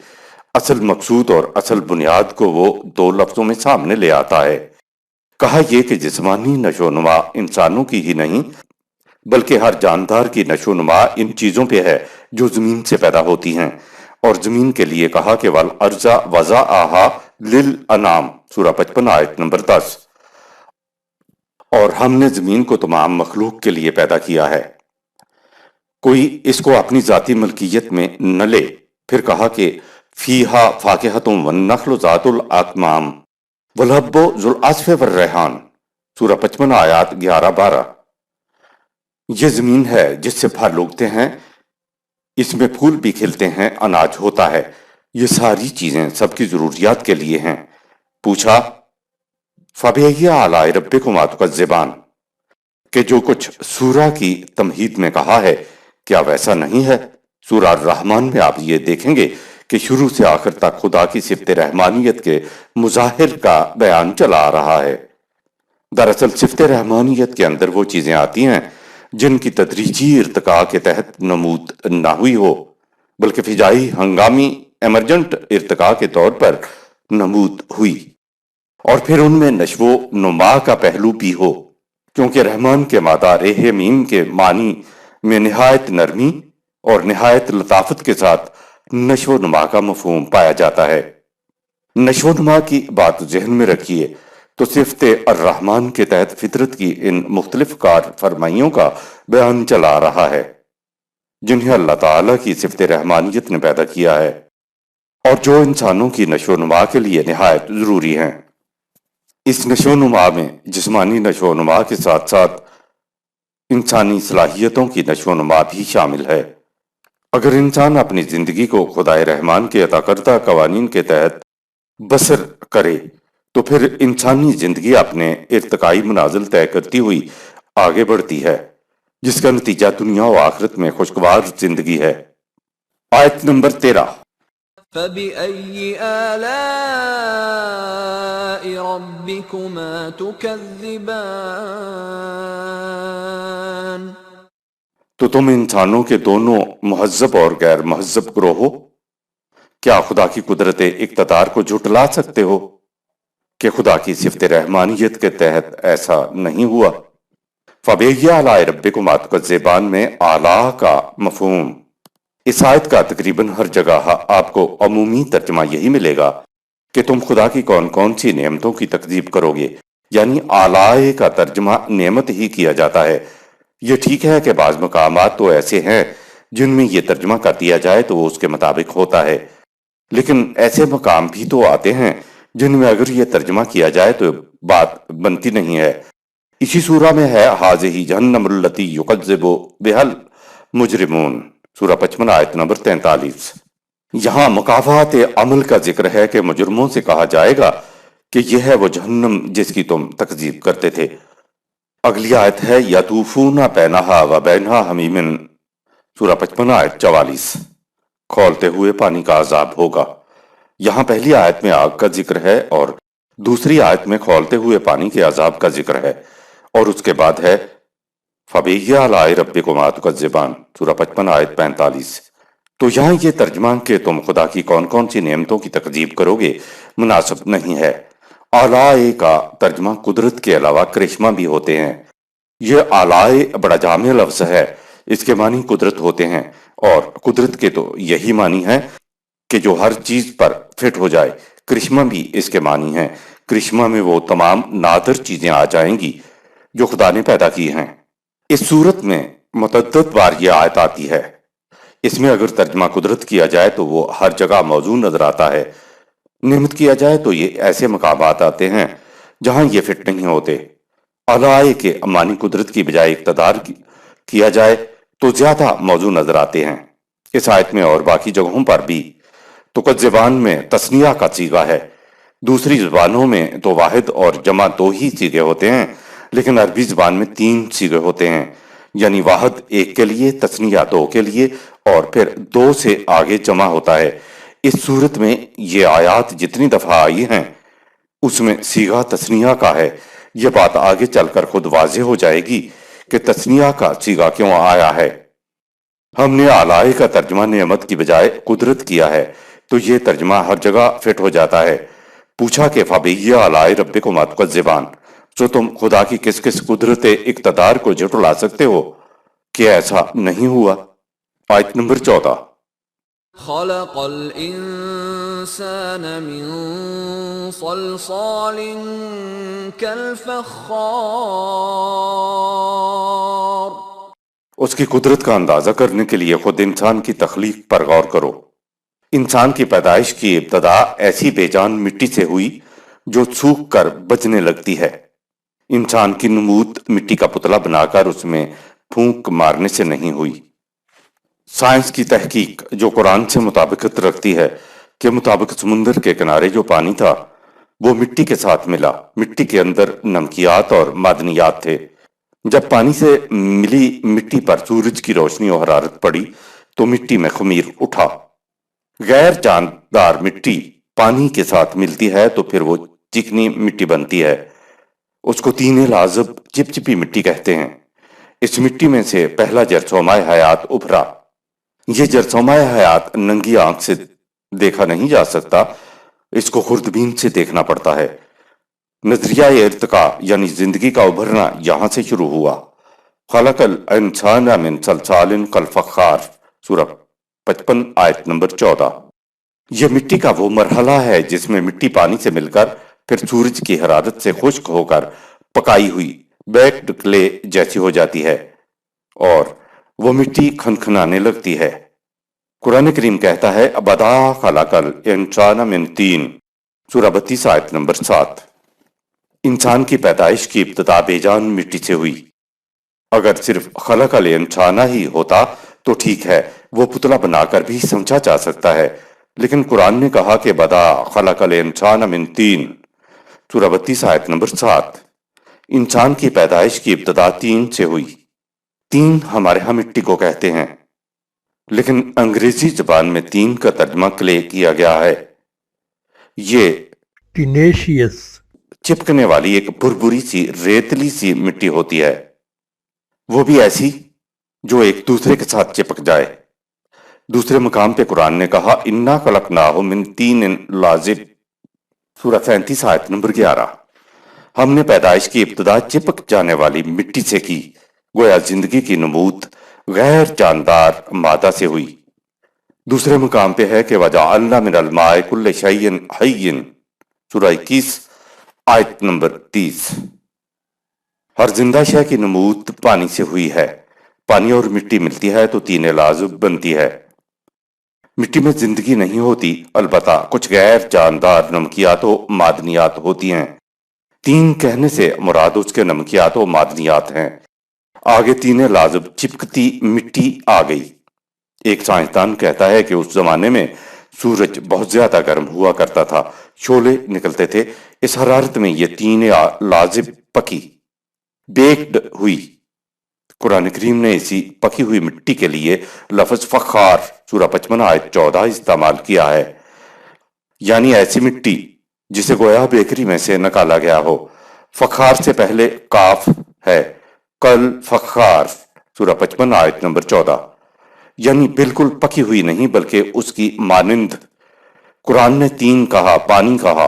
اصل مقصود اور اصل بنیاد کو وہ دو لفظوں میں سامنے لے آتا ہے۔ کہا یہ کہ جسمانی نشو و نما انسانوں کی ہی نہیں بلکہ ہر جاندار کی نشو و نما ان چیزوں پہ ہے جو زمین سے پیدا ہوتی ہیں، اور زمین کے لیے کہا کہ وَالْأَرْضَ وَضَعَهَا لِلْأَنَامِ سورہ 55 آیت نمبر 10۔ اور ہم نے زمین کو تمام مخلوق کے لیے پیدا کیا ہے، کوئی اس کو اپنی ذاتی ملکیت میں نہ لے۔ پھر کہا کہ فیہا فاکہۃ والنخل ذات الاکمام والحب ذو العصف والریحان سورہ 55 آیات 11-12۔ یہ زمین ہے جس سے پھل اگتے ہیں، اس میں پھول بھی کھلتے ہیں، اناج ہوتا ہے، یہ ساری چیزیں سب کی ضروریات کے لیے ہیں۔ پوچھا فَبِأَيِّ آلَاءِ رَبِّكُمَا تُكَذِّبَانِ کہ جو کچھ سورہ کی تمہید میں کہا ہے کیا ویسا نہیں ہے؟ سورہ الرحمن میں آپ یہ دیکھیں گے کہ شروع سے آخر تک خدا کی صفت رحمانیت کے مظاہر کا بیان چلا آ رہا ہے۔ دراصل صفت رحمانیت کے اندر وہ چیزیں آتی ہیں جن کی تدریجی ارتقاء کے تحت نمود نہ ہوئی ہو بلکہ فجائی ہنگامی ایمرجنٹ ارتقاء کے طور پر نمود ہوئی، اور پھر ان میں نشو و نما کا پہلو بھی ہو، کیونکہ رحمان کے مادہ رہ میم کے معنی میں نہایت نرمی اور نہایت لطافت کے ساتھ نشو و نما کا مفہوم پایا جاتا ہے۔ نشو و نما کی بات ذہن میں رکھیے تو صفت الرحمن کے تحت فطرت کی ان مختلف کار فرمائیوں کا بیان چلا آ رہا ہے جنہیں اللہ تعالیٰ کی صفت رحمانیت نے پیدا کیا ہے اور جو انسانوں کی نشو و نما کے لیے نہایت ضروری ہیں۔ اس نشو و نما میں جسمانی نشو و نما کے ساتھ ساتھ انسانی صلاحیتوں کی نشو و نما بھی شامل ہے۔ اگر انسان اپنی زندگی کو خدائے رحمان کے عطا کردہ قوانین کے تحت بسر کرے تو پھر انسانی زندگی اپنے ارتقائی منازل طے کرتی ہوئی آگے بڑھتی ہے، جس کا نتیجہ دنیا و آخرت میں خوشگوار زندگی ہے۔ آیت نمبر 13۔ فَبِأَيِّ آلَاءِ رَبِّكُمَا تُكَذِّبَانِ تو تم انسانوں کے دونوں مہذب اور غیر مہذب گروہ ہو، کیا خدا کی قدرت اقتدار کو جھٹلا سکتے ہو کہ خدا کی صفت رحمانیت کے تحت ایسا نہیں ہوا؟ فَبِأَيِّ آلَاءِ رَبِّكُمَا تُكَذِّبَانِ میں آلاء کا مفہوم اس آیت کا تقریباً ہر جگہ آپ کو عمومی ترجمہ یہی ملے گا کہ تم خدا کی کون کون سی نعمتوں کی تکذیب کرو گے، یعنی آلاء کا ترجمہ نعمت ہی کیا جاتا ہے۔ یہ ٹھیک ہے کہ بعض مقامات تو ایسے ہیں جن میں یہ ترجمہ کر دیا جائے تو وہ اس کے مطابق ہوتا ہے، لیکن ایسے مقام بھی تو آتے ہیں جن میں اگر یہ ترجمہ کیا جائے تو بات بنتی نہیں ہے۔ اسی سورہ میں ہے ہَذِهِ جَهَنَّمُ الَّتِي يُكَذِّبُ بِهَا الْمُجْرِمُونَ سورہ 55 آیت نمبر 43۔ یہاں مکافات عمل کا ذکر ہے کہ مجرموں سے کہا جائے گا کہ یہ ہے وہ جہنم جس کی تم تکذیب کرتے تھے۔ اگلی آیت ہے یطوفون بینہا و بینہا حمیم سورہ 55 آیت 44۔ کھولتے ہوئے پانی کا عذاب ہوگا۔ یہاں پہلی آیت میں آگ کا ذکر ہے اور دوسری آیت میں کھولتے ہوئے پانی کے عذاب کا ذکر ہے، اور اس کے بعد ہے فَبِأَيِّ آلَاءِ رَبِّكُمَا تُكَذِّبَانِ سورہ 55 آیت 45۔ تو یہاں یہ ترجمہ کہ تم خدا کی کون کون سی نعمتوں کی تکذیب کرو گے مناسب نہیں ہے۔ آلاء کا ترجمہ قدرت کے علاوہ کرشمہ بھی ہوتے ہیں۔ یہ آلاء بڑا جامع لفظ ہے، اس کے معنی قدرت ہوتے ہیں، اور قدرت کے تو یہی معنی ہے کہ جو ہر چیز پر فٹ ہو جائے۔ کرشمہ بھی اس کے معنی ہیں، کرشمہ میں وہ تمام نادر چیزیں آ جائیں گی جو خدا نے پیدا کی ہیں۔ اس صورت میں متعدد بار یہ آیت آتی ہے۔ اس میں اگر ترجمہ قدرت کیا جائے تو وہ ہر جگہ موزوں نظر آتا ہے، نعمت کیا جائے تو یہ ایسے مقامات آتے ہیں جہاں یہ فٹ نہیں ہوتے، اعلی کے معنی قدرت کی بجائے اقتدار کیا جائے تو زیادہ موزوں نظر آتے ہیں۔ اس آیت میں اور باقی جگہوں پر بھی تکذبان میں تثنیہ کا صیغہ ہے۔ دوسری زبانوں میں تو واحد اور جمع دو ہی صیغے ہوتے ہیں، لیکن عربی زبان میں 3 صیغے ہوتے ہیں، یعنی واحد ایک کے لیے، تثنیہ 2 کے لیے، اور پھر 2 سے آگے جمع ہوتا ہے۔ اس صورت میں یہ آیات جتنی دفعہ آئی ہیں اس میں صیغہ تثنیہ کا ہے۔ یہ بات آگے چل کر خود واضح ہو جائے گی کہ تثنیہ کا صیغہ کیوں آیا ہے۔ ہم نے اعلی کا ترجمہ نعمت کی بجائے قدرت کیا ہے تو یہ ترجمہ ہر جگہ فٹ ہو جاتا ہے۔ پوچھا کہ فَبِأَيِّ آلَاءِ رَبِّكُمَا تُكَذِّبَانِ، سو تم خدا کی کس کس قدرت اقتدار کو جھٹلا سکتے ہو؟ کہ ایسا نہیں ہوا۔ آیت نمبر 14۔ خلق الإنسان من صلصال كالفخار۔ اس کی قدرت کا اندازہ کرنے کے لیے خود انسان کی تخلیق پر غور کرو۔ انسان کی پیدائش کی ابتدا ایسی بے جان مٹی سے ہوئی جو سوکھ کر بجنے لگتی ہے۔ انسان کی نمود مٹی کا پتلا بنا کر اس میں پھونک مارنے سے نہیں ہوئی۔ سائنس کی تحقیق جو قرآن سے مطابقت رکھتی ہے کہ مطابق سمندر کے کنارے جو پانی تھا وہ مٹی کے ساتھ ملا، مٹی کے اندر نمکیات اور معدنیات تھے۔ جب پانی سے ملی مٹی پر سورج کی روشنی اور حرارت پڑی تو مٹی میں خمیر اٹھا۔ غیر جاندار مٹی پانی کے ساتھ ملتی ہے تو پھر وہ چکنی مٹی بنتی ہے۔ اس کو طین لازب چپچپی مٹی کہتے ہیں۔ اس مٹی میں سے پہلا جرثومہ حیات ابھرا۔ یہ جرثومہ حیات ننگی آنکھ سے دیکھا نہیں جا سکتا، اس کو خوردبین سے دیکھنا پڑتا ہے۔ نظریہ ارتقاء یعنی زندگی کا ابھرنا یہاں سے شروع ہوا۔ خلق الانسان من صلصال کالفخار، سورہ 55 آیت نمبر 14۔ یہ مٹی کا وہ مرحلہ ہے جس میں مٹی پانی سے مل کر پھر سورج کی حرارت سے خشک ہو کر پکائی ہوئی بیکڈ کلے جیسی ہو جاتی ہے اور وہ مٹی کھنکھنانے لگتی ہے۔ قرآن کریم کہتا ہے بدا خلق الانسان من طین، سورہ 32 آیت نمبر 7۔ انسان کی پیدائش کی ابتدا بے جان مٹی سے ہوئی۔ اگر صرف خلق الانسان ہی ہوتا تو ٹھیک ہے، وہ پتلا بنا کر بھی سمجھا جا سکتا ہے، لیکن قرآن نے کہا کہ بدا خلق الانسان من طین، سورہ 32 آیت نمبر 7۔ انسان کی پیدائش کی ابتدا طین سے ہوئی۔ طین ہمارے ہاں مٹی کو کہتے ہیں، لیکن انگریزی زبان میں طین کا ترجمہ کلے کیا گیا ہے۔ یہ ٹینیشیس چپکنے والی ایک بھربری سی ریتلی سی مٹی ہوتی ہے، وہ بھی ایسی جو ایک دوسرے کے ساتھ چپک جائے۔ دوسرے مقام پہ قرآن نے کہا انا خلقناہم من طین لازب، سورہ 37 آیت نمبر 11۔ ہم نے پیدائش کی ابتدا چپک جانے والی مٹی سے کی، گویا زندگی کی نمود غیر جاندار مادہ سے ہوئی۔ دوسرے مقام پہ ہے کہ وجعلنا من الماء کل شیء حی، سورہ 21 آیت نمبر 30۔ ہر زندہ شے کی نمود پانی سے ہوئی ہے۔ پانی اور مٹی ملتی ہے تو طین لازب بنتی ہے۔ مٹی میں زندگی نہیں ہوتی، البتہ کچھ غیر جاندار نمکیات و معدنیات ہوتی ہیں۔ طین کہنے سے مراد اس کے نمکیات و معدنیات ہیں۔ آگے طین لازب چپکتی مٹی آ گئی۔ ایک سائنسدان کہتا ہے کہ اس زمانے میں سورج بہت زیادہ گرم ہوا کرتا تھا، شعلے نکلتے تھے، اس حرارت میں یہ طین لازب پکی، بیکڈ ہوئی۔ قرآن کریم نے اسی پکی ہوئی مٹی کے لیے لفظ فخار، سورہ 55 آیت 14 استعمال کیا ہے، یعنی ایسی مٹی جسے گویا بیکری میں سے نکالا گیا ہو۔ فخار سے پہلے کاف ہے، کل فخار، سورہ 55 آیت نمبر 14، یعنی بالکل پکی ہوئی نہیں بلکہ اس کی مانند۔ قرآن نے طین کہا، پانی کہا،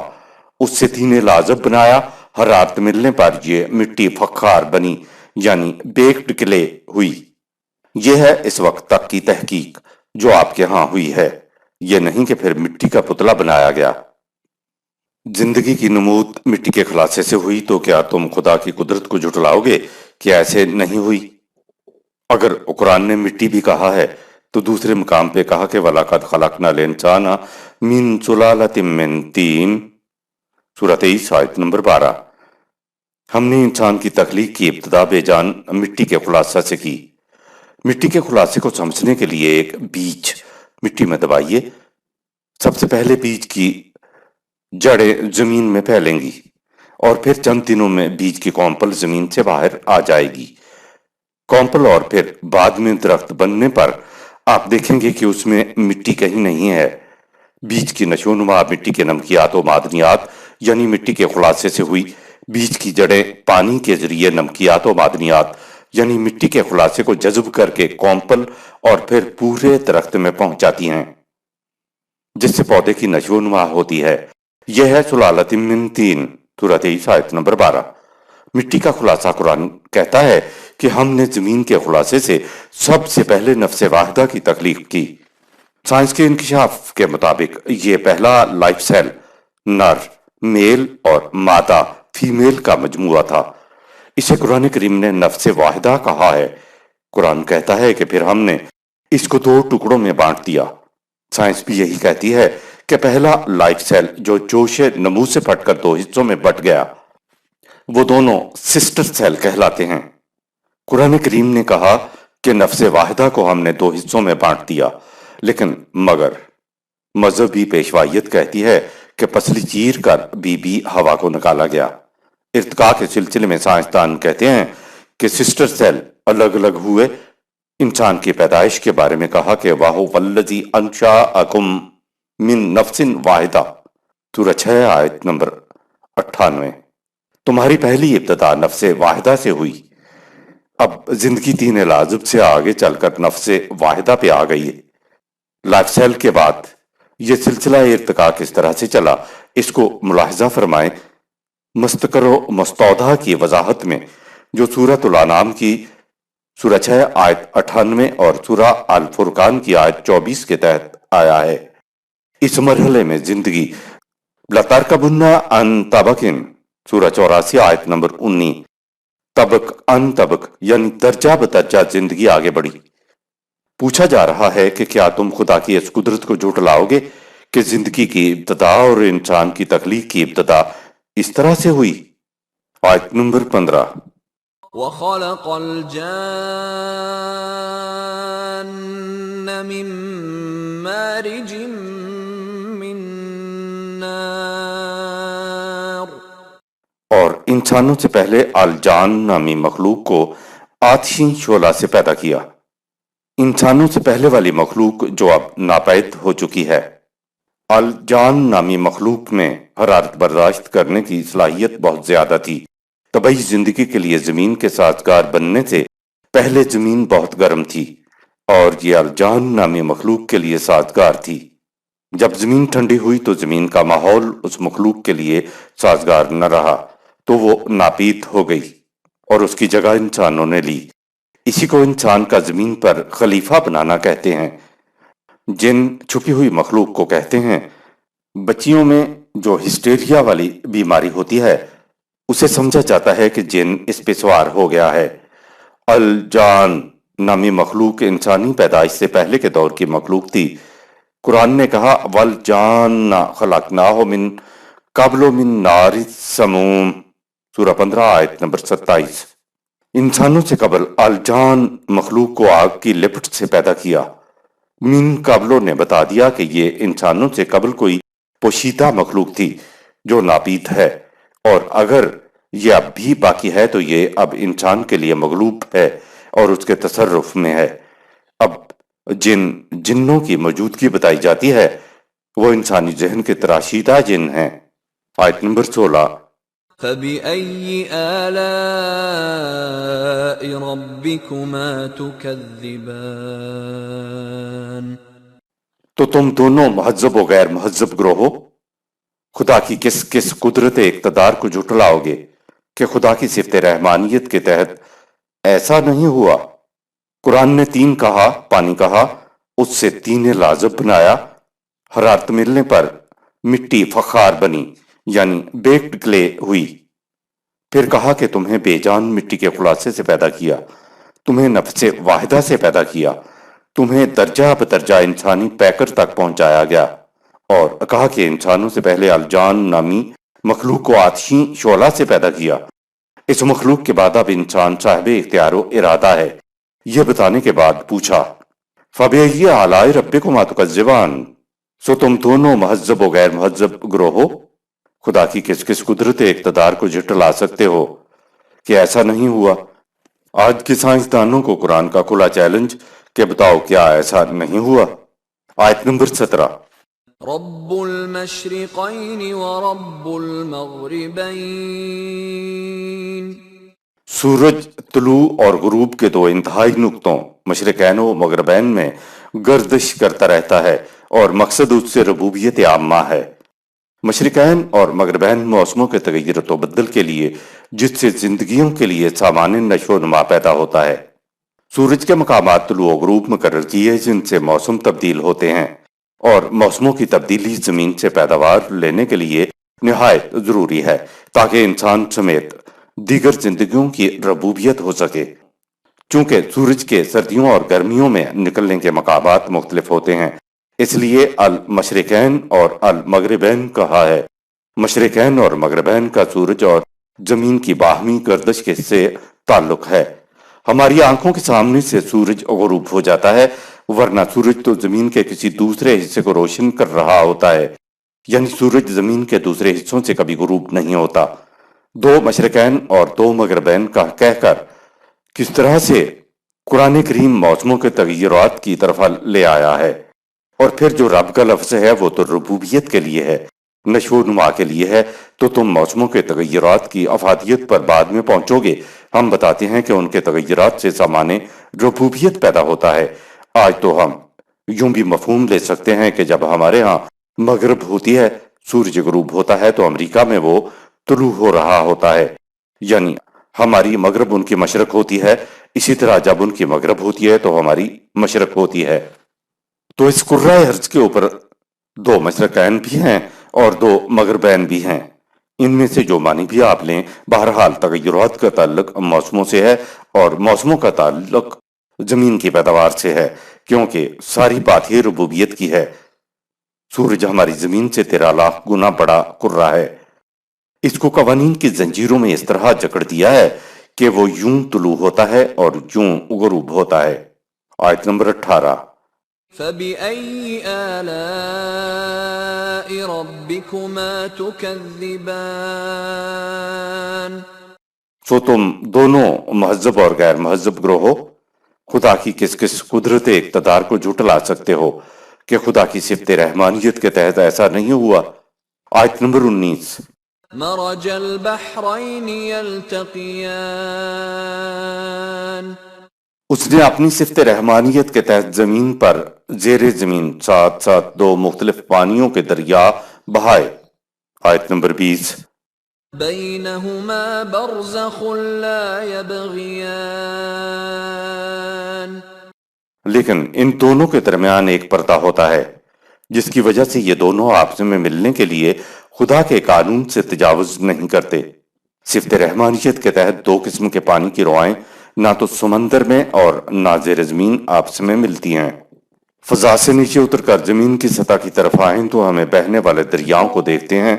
اس سے طین لازب بنایا، حرارت ملنے پر یہ مٹی فخار بنی، یعنی بیکڈ کلے ہوئی۔ یہ ہے اس وقت تک کی تحقیق جو آپ کے ہاں ہوئی ہے، یہ نہیں کہ پھر مٹی کا پتلا بنایا گیا۔ زندگی کی نمود مٹی کے خلاصے سے ہوئی تو کیا تم خدا کی قدرت کو جھٹلاؤ گے کہ ایسے نہیں ہوئی؟ اگر قرآن نے مٹی بھی کہا ہے تو دوسرے مقام پہ کہا کہ وَلَقَدْ خَلَقْنَا الْإِنسَانَ مِن سُلَالَةٍ مِّن طِينٍ سورہ 23 آیت نمبر 12۔ ہم نے انسان کی تخلیق کی ابتدا بے جان مٹی کے خلاصہ سے کی۔ مٹی کے خلاصے کو سمجھنے کے لیے ایک بیج مٹی میں دبائیے، سب سے پہلے بیج کی جڑیں زمین میں پھیلیں گی اور پھر چند دنوں میں بیج کی کونپل زمین سے باہر آ جائے گی۔ کونپل اور پھر بعد میں درخت بننے پر آپ دیکھیں گے کہ اس میں مٹی کہیں نہیں ہے۔ بیج کی نشو و نما مٹی کے نمکیات و معدنیات یعنی مٹی کے خلاصے سے ہوئی۔ بیج کی جڑیں پانی کے ذریعے نمکیات و معدنیات یعنی مٹی کے خلاصے کو جذب کر کے کونپل اور پھر پورے درخت میں پہنچ جاتی ہیں، جس سے پودے کی نشو و نما ہوتی ہے۔ یہ ہے سلالۃ من طین سورہ 23 آیت نمبر 12۔ مٹی کا خلاصہ قرآن کہتا ہے کہ ہم نے زمین کے خلاصے سے سب سے پہلے نفس واحدہ کی تخلیق کی۔ سائنس کے انکشاف کے مطابق یہ پہلا لائف سیل نر، میل اور مادہ فیمیل کا مجموعہ تھا۔ اسے قرآن کریم نے نفس واحدہ کہا ہے۔ قرآن کہتا ہے کہ پھر ہم نے اس کو 2 ٹکڑوں میں بانٹ دیا۔ سائنس بھی یہی کہتی ہے کہ پہلا لائف سیل جو جوش نمو سے پھٹ کر 2 حصوں میں بٹ گیا، وہ دونوں سسٹر سیل کہلاتے ہیں۔ قرآن کریم نے کہا کہ نفس واحدہ کو ہم نے 2 حصوں میں بانٹ دیا، لیکن مگر مذہبی پیشوائیت کہتی ہے کہ پسلی چیر کر بی بی ہوا کو نکالا گیا۔ ارتقاء کے سلسلے میں سائنسدان کہتے ہیں کہ سسٹر سیل الگ الگ ہوئے۔ انسان کی پیدائش کے بارے میں کہا کہ وَهُوَ الَّذِي أَنشَأَكُم مِّن نَفْسٍ وَاحِدَةٍ سورہ 6 آیت نمبر 98۔ تمہاری پہلی ابتدا نفس واحدہ سے ہوئی۔ اب زندگی 3 لازب سے آگے چل کر نفس واحدہ پہ آ گئی ہے۔ لائف سیل کے بعد یہ سلسلہ ارتقاء کس طرح سے چلا، اس کو ملاحظہ فرمائیں۔ مستقر و مستودع کی وضاحت میں جو سورۃ الانعام کی سورہ 6 آیت 98 اور سورہ الفرقان کی آیت 24 کے تحت آیا ہے۔ اس مرحلے میں زندگی لَتَرْكَبُنَّ عَنْ طَبَقٍ سورہ 84 آیت نمبر 19، طبق ان طبق یعنی درجہ بدرجہ زندگی آگے بڑھی۔ پوچھا جا رہا ہے کہ کیا تم خدا کی اس قدرت کو جھٹلاؤ گے کہ زندگی کی ابتدا اور انسان کی تخلیق کی ابتدا اس طرح سے ہوئی؟ آیت نمبر 15۔ وَخَلَقَ الْجَانَّ مِن مَّارِجٍ مِّن نَّارٍ، اور انسانوں سے پہلے الجان نامی مخلوق کو آتشی شعلہ سے پیدا کیا۔ انسانوں سے پہلے والی مخلوق جو اب ناپید ہو چکی ہے۔ الجان نامی مخلوق میں حرارت برداشت کرنے کی صلاحیت بہت زیادہ تھی۔ طبعی زندگی کے لیے زمین کے سازگار بننے سے پہلے زمین بہت گرم تھی اور یہ الجان نامی مخلوق کے لیے سازگار تھی۔ جب زمین ٹھنڈی ہوئی تو زمین کا ماحول اس مخلوق کے لیے سازگار نہ رہا تو وہ ناپید ہو گئی اور اس کی جگہ انسانوں نے لی۔ اسی کو انسان کا زمین پر خلیفہ بنانا کہتے ہیں۔ جن چھپی ہوئی مخلوق کو کہتے ہیں۔ بچیوں میں جو ہسٹیریا والی بیماری ہوتی ہے اسے سمجھا جاتا ہے کہ جن اس پہ سوار ہو گیا ہے۔ الجان نامی مخلوق انسانی پیدائش سے پہلے کے دور کی مخلوق تھی۔ قرآن نے کہا وَالْجَانَّ خَلَقْنَاهُ مِن قَبْلُ مِن نَارِ السَّمُومِ سورہ 15 آیت نمبر 27۔ انسانوں سے قبل الجان مخلوق کو آگ کی لپٹ سے پیدا کیا۔ من قبلو نے بتا دیا کہ یہ انسانوں سے قبل کوئی پوشیدہ مخلوق تھی جو ناپید ہے، اور اگر یہ اب بھی باقی ہے تو یہ اب انسان کے لیے مغلوب ہے اور اس کے تصرف میں ہے۔ اب جنوں کی موجودگی بتائی جاتی ہے وہ انسانی ذہن کے تراشیدہ جن ہیں۔ آیت نمبر 16۔ فَبِأَيِّ آلَاءِ رَبِّكُمَا تُكَذِّبَانِ، تو تم دونوں مہذب و غیر مہذب گروہ ہو، خدا کی کس کس قدرت اقتدار کو جھٹلاؤ گے کہ خدا کی صفت رحمانیت کے تحت ایسا نہیں ہوا۔ قرآن نے 3 کہا، پانی کہا، اس سے 3 لازب بنایا، حرارت ملنے پر مٹی فخار بنی یعنی بیکڈ کلے ہوئی، پھر کہا کہ تمہیں بے جان مٹی کے خلاصے سے پیدا کیا، تمہیں نفس واحدہ سے پیدا کیا، تمہیں درجہ بدرجہ انسانی پیکر تک پہنچایا گیا، اور کہا کہ انسانوں سے پہلے الجان نامی مخلوق کو آتشی شعلہ سے پیدا کیا۔ اس مخلوق کے بعد اب انسان صاحب اختیار و ارادہ ہے۔ یہ بتانے کے بعد پوچھا فَبِأَيِّ آلَاءِ رَبِّكُمَا تُكَذِّبَانِ، سو تم دونوں مہذب و غیر مہذب گروہ ہو، خدا کی کس کس قدرت اقتدار کو جھٹلا سکتے ہو کہ ایسا نہیں ہوا۔ آج کے سائنسدانوں کو قرآن کا کھلا چیلنج کہ بتاؤ کیا ایسا نہیں ہوا۔ آیت نمبر 17۔ رب المشرقین ورب المغربین، سورج طلوع اور غروب کے دو انتہائی نقطوں مشرقین و مغربین میں گردش کرتا رہتا ہے، اور مقصد اس سے ربوبیت عامہ ہے۔ مشرقین اور مغربین موسموں کے تغیر و تبدل کے لیے، جس سے زندگیوں کے لیے سامان نشو و نما پیدا ہوتا ہے۔ سورج کے مقامات طلوع و غروب مقرر کیے جن سے موسم تبدیل ہوتے ہیں، اور موسموں کی تبدیلی زمین سے پیداوار لینے کے لیے نہایت ضروری ہے تاکہ انسان سمیت دیگر زندگیوں کی ربوبیت ہو سکے۔ چونکہ سورج کے سردیوں اور گرمیوں میں نکلنے کے مقامات مختلف ہوتے ہیں، اس لیے المشرقین اور المغربین کہا ہے۔ مشرقین اور مغربین کا سورج اور زمین کی باہمی گردش کے سے تعلق ہے۔ ہماری آنکھوں کے سامنے سے سورج غروب ہو جاتا ہے، ورنہ سورج تو زمین کے کسی دوسرے حصے کو روشن کر رہا ہوتا ہے، یعنی سورج زمین کے دوسرے حصوں سے کبھی غروب نہیں ہوتا۔ دو مشرقین اور دو مغربین کا کہہ کر کس طرح سے قرآن کریم موسموں کے تغیرات کی طرف لے آیا ہے، اور پھر جو رب کا لفظ ہے وہ تو ربوبیت کے لیے ہے، نشو و نما کے لیے ہے، تو تم موسموں کے تغیرات کی افادیت پر بعد میں پہنچو گے۔ ہم بتاتے ہیں کہ ان کے تغیرات سے سامان ربوبیت پیدا ہوتا ہے۔ آج تو ہم یوں بھی مفہوم لے سکتے ہیں کہ جب ہمارے ہاں مغرب ہوتی ہے، سورج غروب ہوتا ہے، تو امریکہ میں وہ طلوع ہو رہا ہوتا ہے، یعنی ہماری مغرب ان کی مشرق ہوتی ہے، اسی طرح جب ان کی مغرب ہوتی ہے تو ہماری مشرق ہوتی ہے۔ تو اس کرۂ ارض کے اوپر دو مشرقین بھی ہیں اور دو مغربین بھی ہیں، ان میں سے جو معنی بھی آپ لیں، بہرحال تغیرات کا تعلق موسموں سے ہے، اور موسموں کا تعلق زمین کی پیداوار سے ہے، کیونکہ ساری بات یہ ربوبیت کی ہے۔ سورج ہماری زمین سے 13 لاکھ گنا بڑا کرہ ہے، اس کو قوانین کی زنجیروں میں اس طرح جکڑ دیا ہے کہ وہ یوں طلوع ہوتا ہے اور یوں غروب ہوتا ہے۔ آیت نمبر 18۔ فَبِأَيِّ آلَاءِ رَبِّكُمَا تُكَذِّبَانِ، سو تم دونوں مہذب اور غیر مہذب گروہ ہو، خدا کی کس کس قدرت اقتدار کو جھٹلا سکتے ہو کہ خدا کی صفت رحمانیت کے تحت ایسا نہیں ہوا۔ آیت نمبر 19۔ مرج البحرین یلتقیان، اس نے اپنی صفت رحمانیت کے تحت زمین پر زیر زمین ساتھ ساتھ دو مختلف پانیوں کے دریا بہائے۔ آیت نمبر 20۔ بینہما برزخ لا یبغیان، لیکن ان دونوں کے درمیان ایک پردہ ہوتا ہے، جس کی وجہ سے یہ دونوں آپس میں ملنے کے لیے خدا کے قانون سے تجاوز نہیں کرتے۔ صفت رحمانیت کے تحت دو قسم کے پانی کی روائیں نہ تو سمندر میں اور نہ زیر زمین آپس میں ملتی ہیں۔ فضا سے نیچے اتر کر زمین کی سطح کی طرف آئیں تو ہمیں بہنے والے دریاؤں کو دیکھتے ہیں۔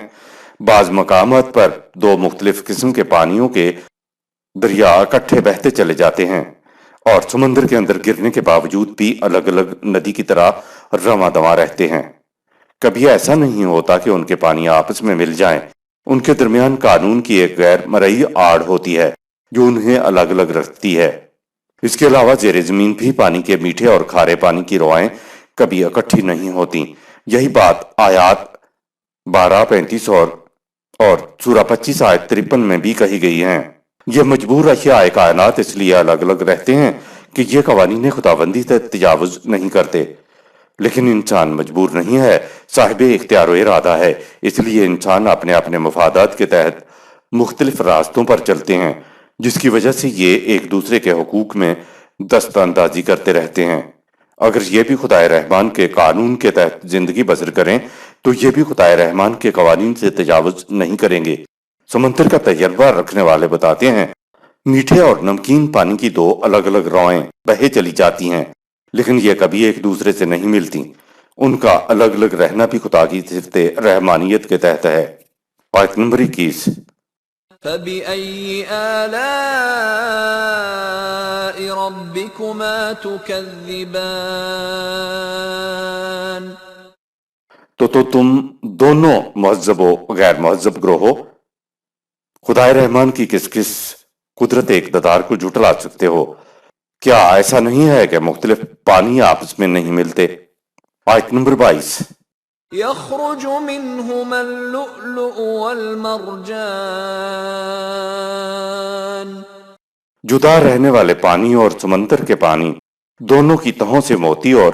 بعض مقامات پر دو مختلف قسم کے پانیوں کے دریا اکٹھے بہتے چلے جاتے ہیں، اور سمندر کے اندر گرنے کے باوجود بھی الگ الگ ندی کی طرح رواں دواں رہتے ہیں۔ کبھی ایسا نہیں ہوتا کہ ان کے پانی آپس میں مل جائیں، ان کے درمیان قانون کی ایک غیر مرئی آڑ ہوتی ہے جو انہیں الگ الگ رکھتی ہے۔ اس کے علاوہ زیر زمین بھی پانی کے میٹھے اور کھارے پانی کی روائیں کبھی اکٹھی نہیں ہوتی۔ یہی بات آیات 12، 35 اور سورہ 25 آیت 53 میں بھی کہی گئی ہیں۔ یہ مجبور اشیاء کائنات اس لیے الگ الگ رہتے ہیں کہ یہ قوانین خداوندی سے تجاوز نہیں کرتے، لیکن انسان مجبور نہیں ہے، صاحب اختیار و ارادہ ہے، اس لیے انسان اپنے اپنے مفادات کے تحت مختلف راستوں پر چلتے ہیں، جس کی وجہ سے یہ ایک دوسرے کے حقوق میں دست اندازی کرتے رہتے ہیں۔ اگر یہ بھی خدائے رحمان کے قانون کے تحت زندگی بسر کریں تو یہ بھی خدائے رحمان کے قوانین سے تجاوز نہیں کریں گے۔ سمندر کا تجربہ رکھنے والے بتاتے ہیں، میٹھے اور نمکین پانی کی دو الگ الگ روائیں بہے چلی جاتی ہیں، لیکن یہ کبھی ایک دوسرے سے نہیں ملتی۔ ان کا الگ الگ رہنا بھی خدا کی صفت رحمانیت کے تحت ہے۔ آیت نمبر 21۔ فَبِأَيِّ آلَاءِ رَبِّكُمَا تُكَذِّبَانِ؟ تو تم دونوں مہذب و غیر مہذب گروہ ہو، خدائے رحمان کی کس کس قدرت اقتدار کو جھٹلا سکتے ہو؟ کیا ایسا نہیں ہے کہ مختلف پانی آپس میں نہیں ملتے؟ آیت نمبر 22۔ يَخْرُجُ مِنْهُمَا اللُّؤْلُؤُ وَالْمَرْجَانُ۔ جدا رہنے والے پانی اور سمندر کے پانی دونوں کی تہوں سے موتی اور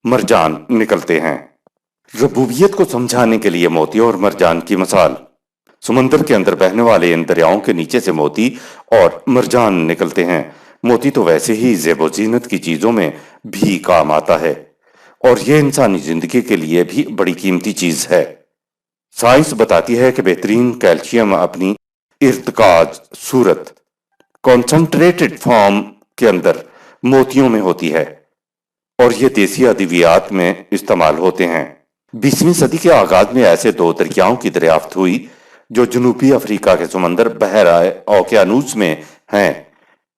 مرجان نکلتے ہیں۔ ربوبیت کو سمجھانے کے لیے موتی اور مرجان کی مثال، سمندر کے اندر بہنے والے ان دریاؤں کے نیچے سے موتی اور مرجان نکلتے ہیں۔ موتی تو ویسے ہی زیب و زینت کی چیزوں میں بھی کام آتا ہے، اور یہ انسانی زندگی کے لیے بھی بڑی قیمتی چیز ہے۔ سائنس بتاتی ہے کہ بہترین کیلشیم اپنی ارتکاز صورت کنسنٹریٹڈ فارم کے اندر موتیوں میں ہوتی ہے، اور یہ دیسی ادویات میں استعمال ہوتے ہیں۔ 20ویں صدی کے آغاز میں ایسے 2 دریاؤں کی دریافت ہوئی جو جنوبی افریقہ کے سمندر بحیرہ اوقیانوس میں ہیں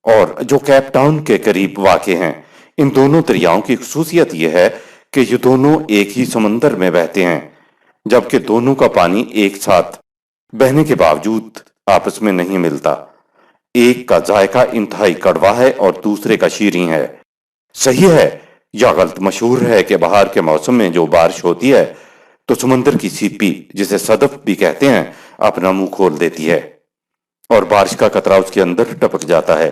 اور جو کیپ ٹاؤن کے قریب واقع ہیں۔ ان دونوں دریاؤں کی خصوصیت یہ ہے کہ یہ دونوں ایک ہی سمندر میں بہتے ہیں، جبکہ دونوں کا پانی ایک ساتھ بہنے کے باوجود آپس میں نہیں ملتا۔ ایک کا ذائقہ انتہائی کڑوا ہے اور دوسرے کا شیریں ہے۔ صحیح ہے یا غلط؟ مشہور ہے کہ بہار کے موسم میں جو بارش ہوتی ہے تو سمندر کی سیپی، جسے صدف بھی کہتے ہیں، اپنا منہ کھول دیتی ہے اور بارش کا قطرہ اس کے اندر ٹپک جاتا ہے،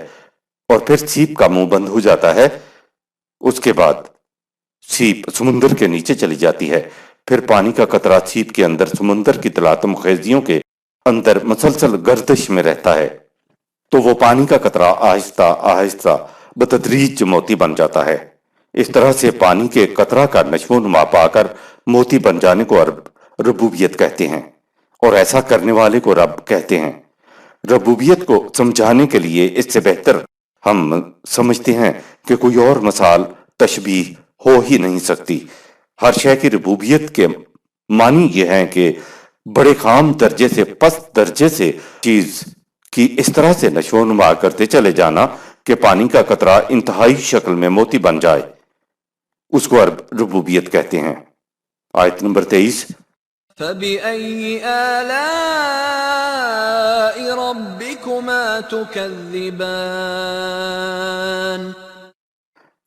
اور پھر سیپ کا منہ بند ہو جاتا ہے۔ اس کے بعد سیپ سمندر کے نیچے چلی جاتی ہے، پھر پانی کا قطرہ سیپ کے اندر سمندر کی تلاطم خیزیوں کے اندر مسلسل گردش میں رہتا ہے، تو وہ پانی کا قطرہ آہستہ آہستہ بتدریج موتی بن جاتا ہے۔ اس طرح سے پانی کے قطرہ کا نشو و نما پا کر موتی بن جانے کو ربوبیت کہتے ہیں، اور ایسا کرنے والے کو رب کہتے ہیں۔ ربوبیت کو سمجھانے کے لیے اس سے بہتر ہم سمجھتے ہیں کہ کوئی اور مثال تشبیہ ہو ہی نہیں سکتی۔ ہر شے کی ربوبیت کے معنی یہ ہیں کہ بڑے خام درجے سے پست درجے سے چیز کی اس طرح سے نشو و نما کرتے چلے جانا کہ پانی کا قطرہ انتہائی شکل میں موتی بن جائے، اس کو ربوبیت کہتے ہیں۔ آیت نمبر 23۔ فَبِأَيِّ آلَاءِ رَبِّكُمَا تُكَذِّبَانِ؟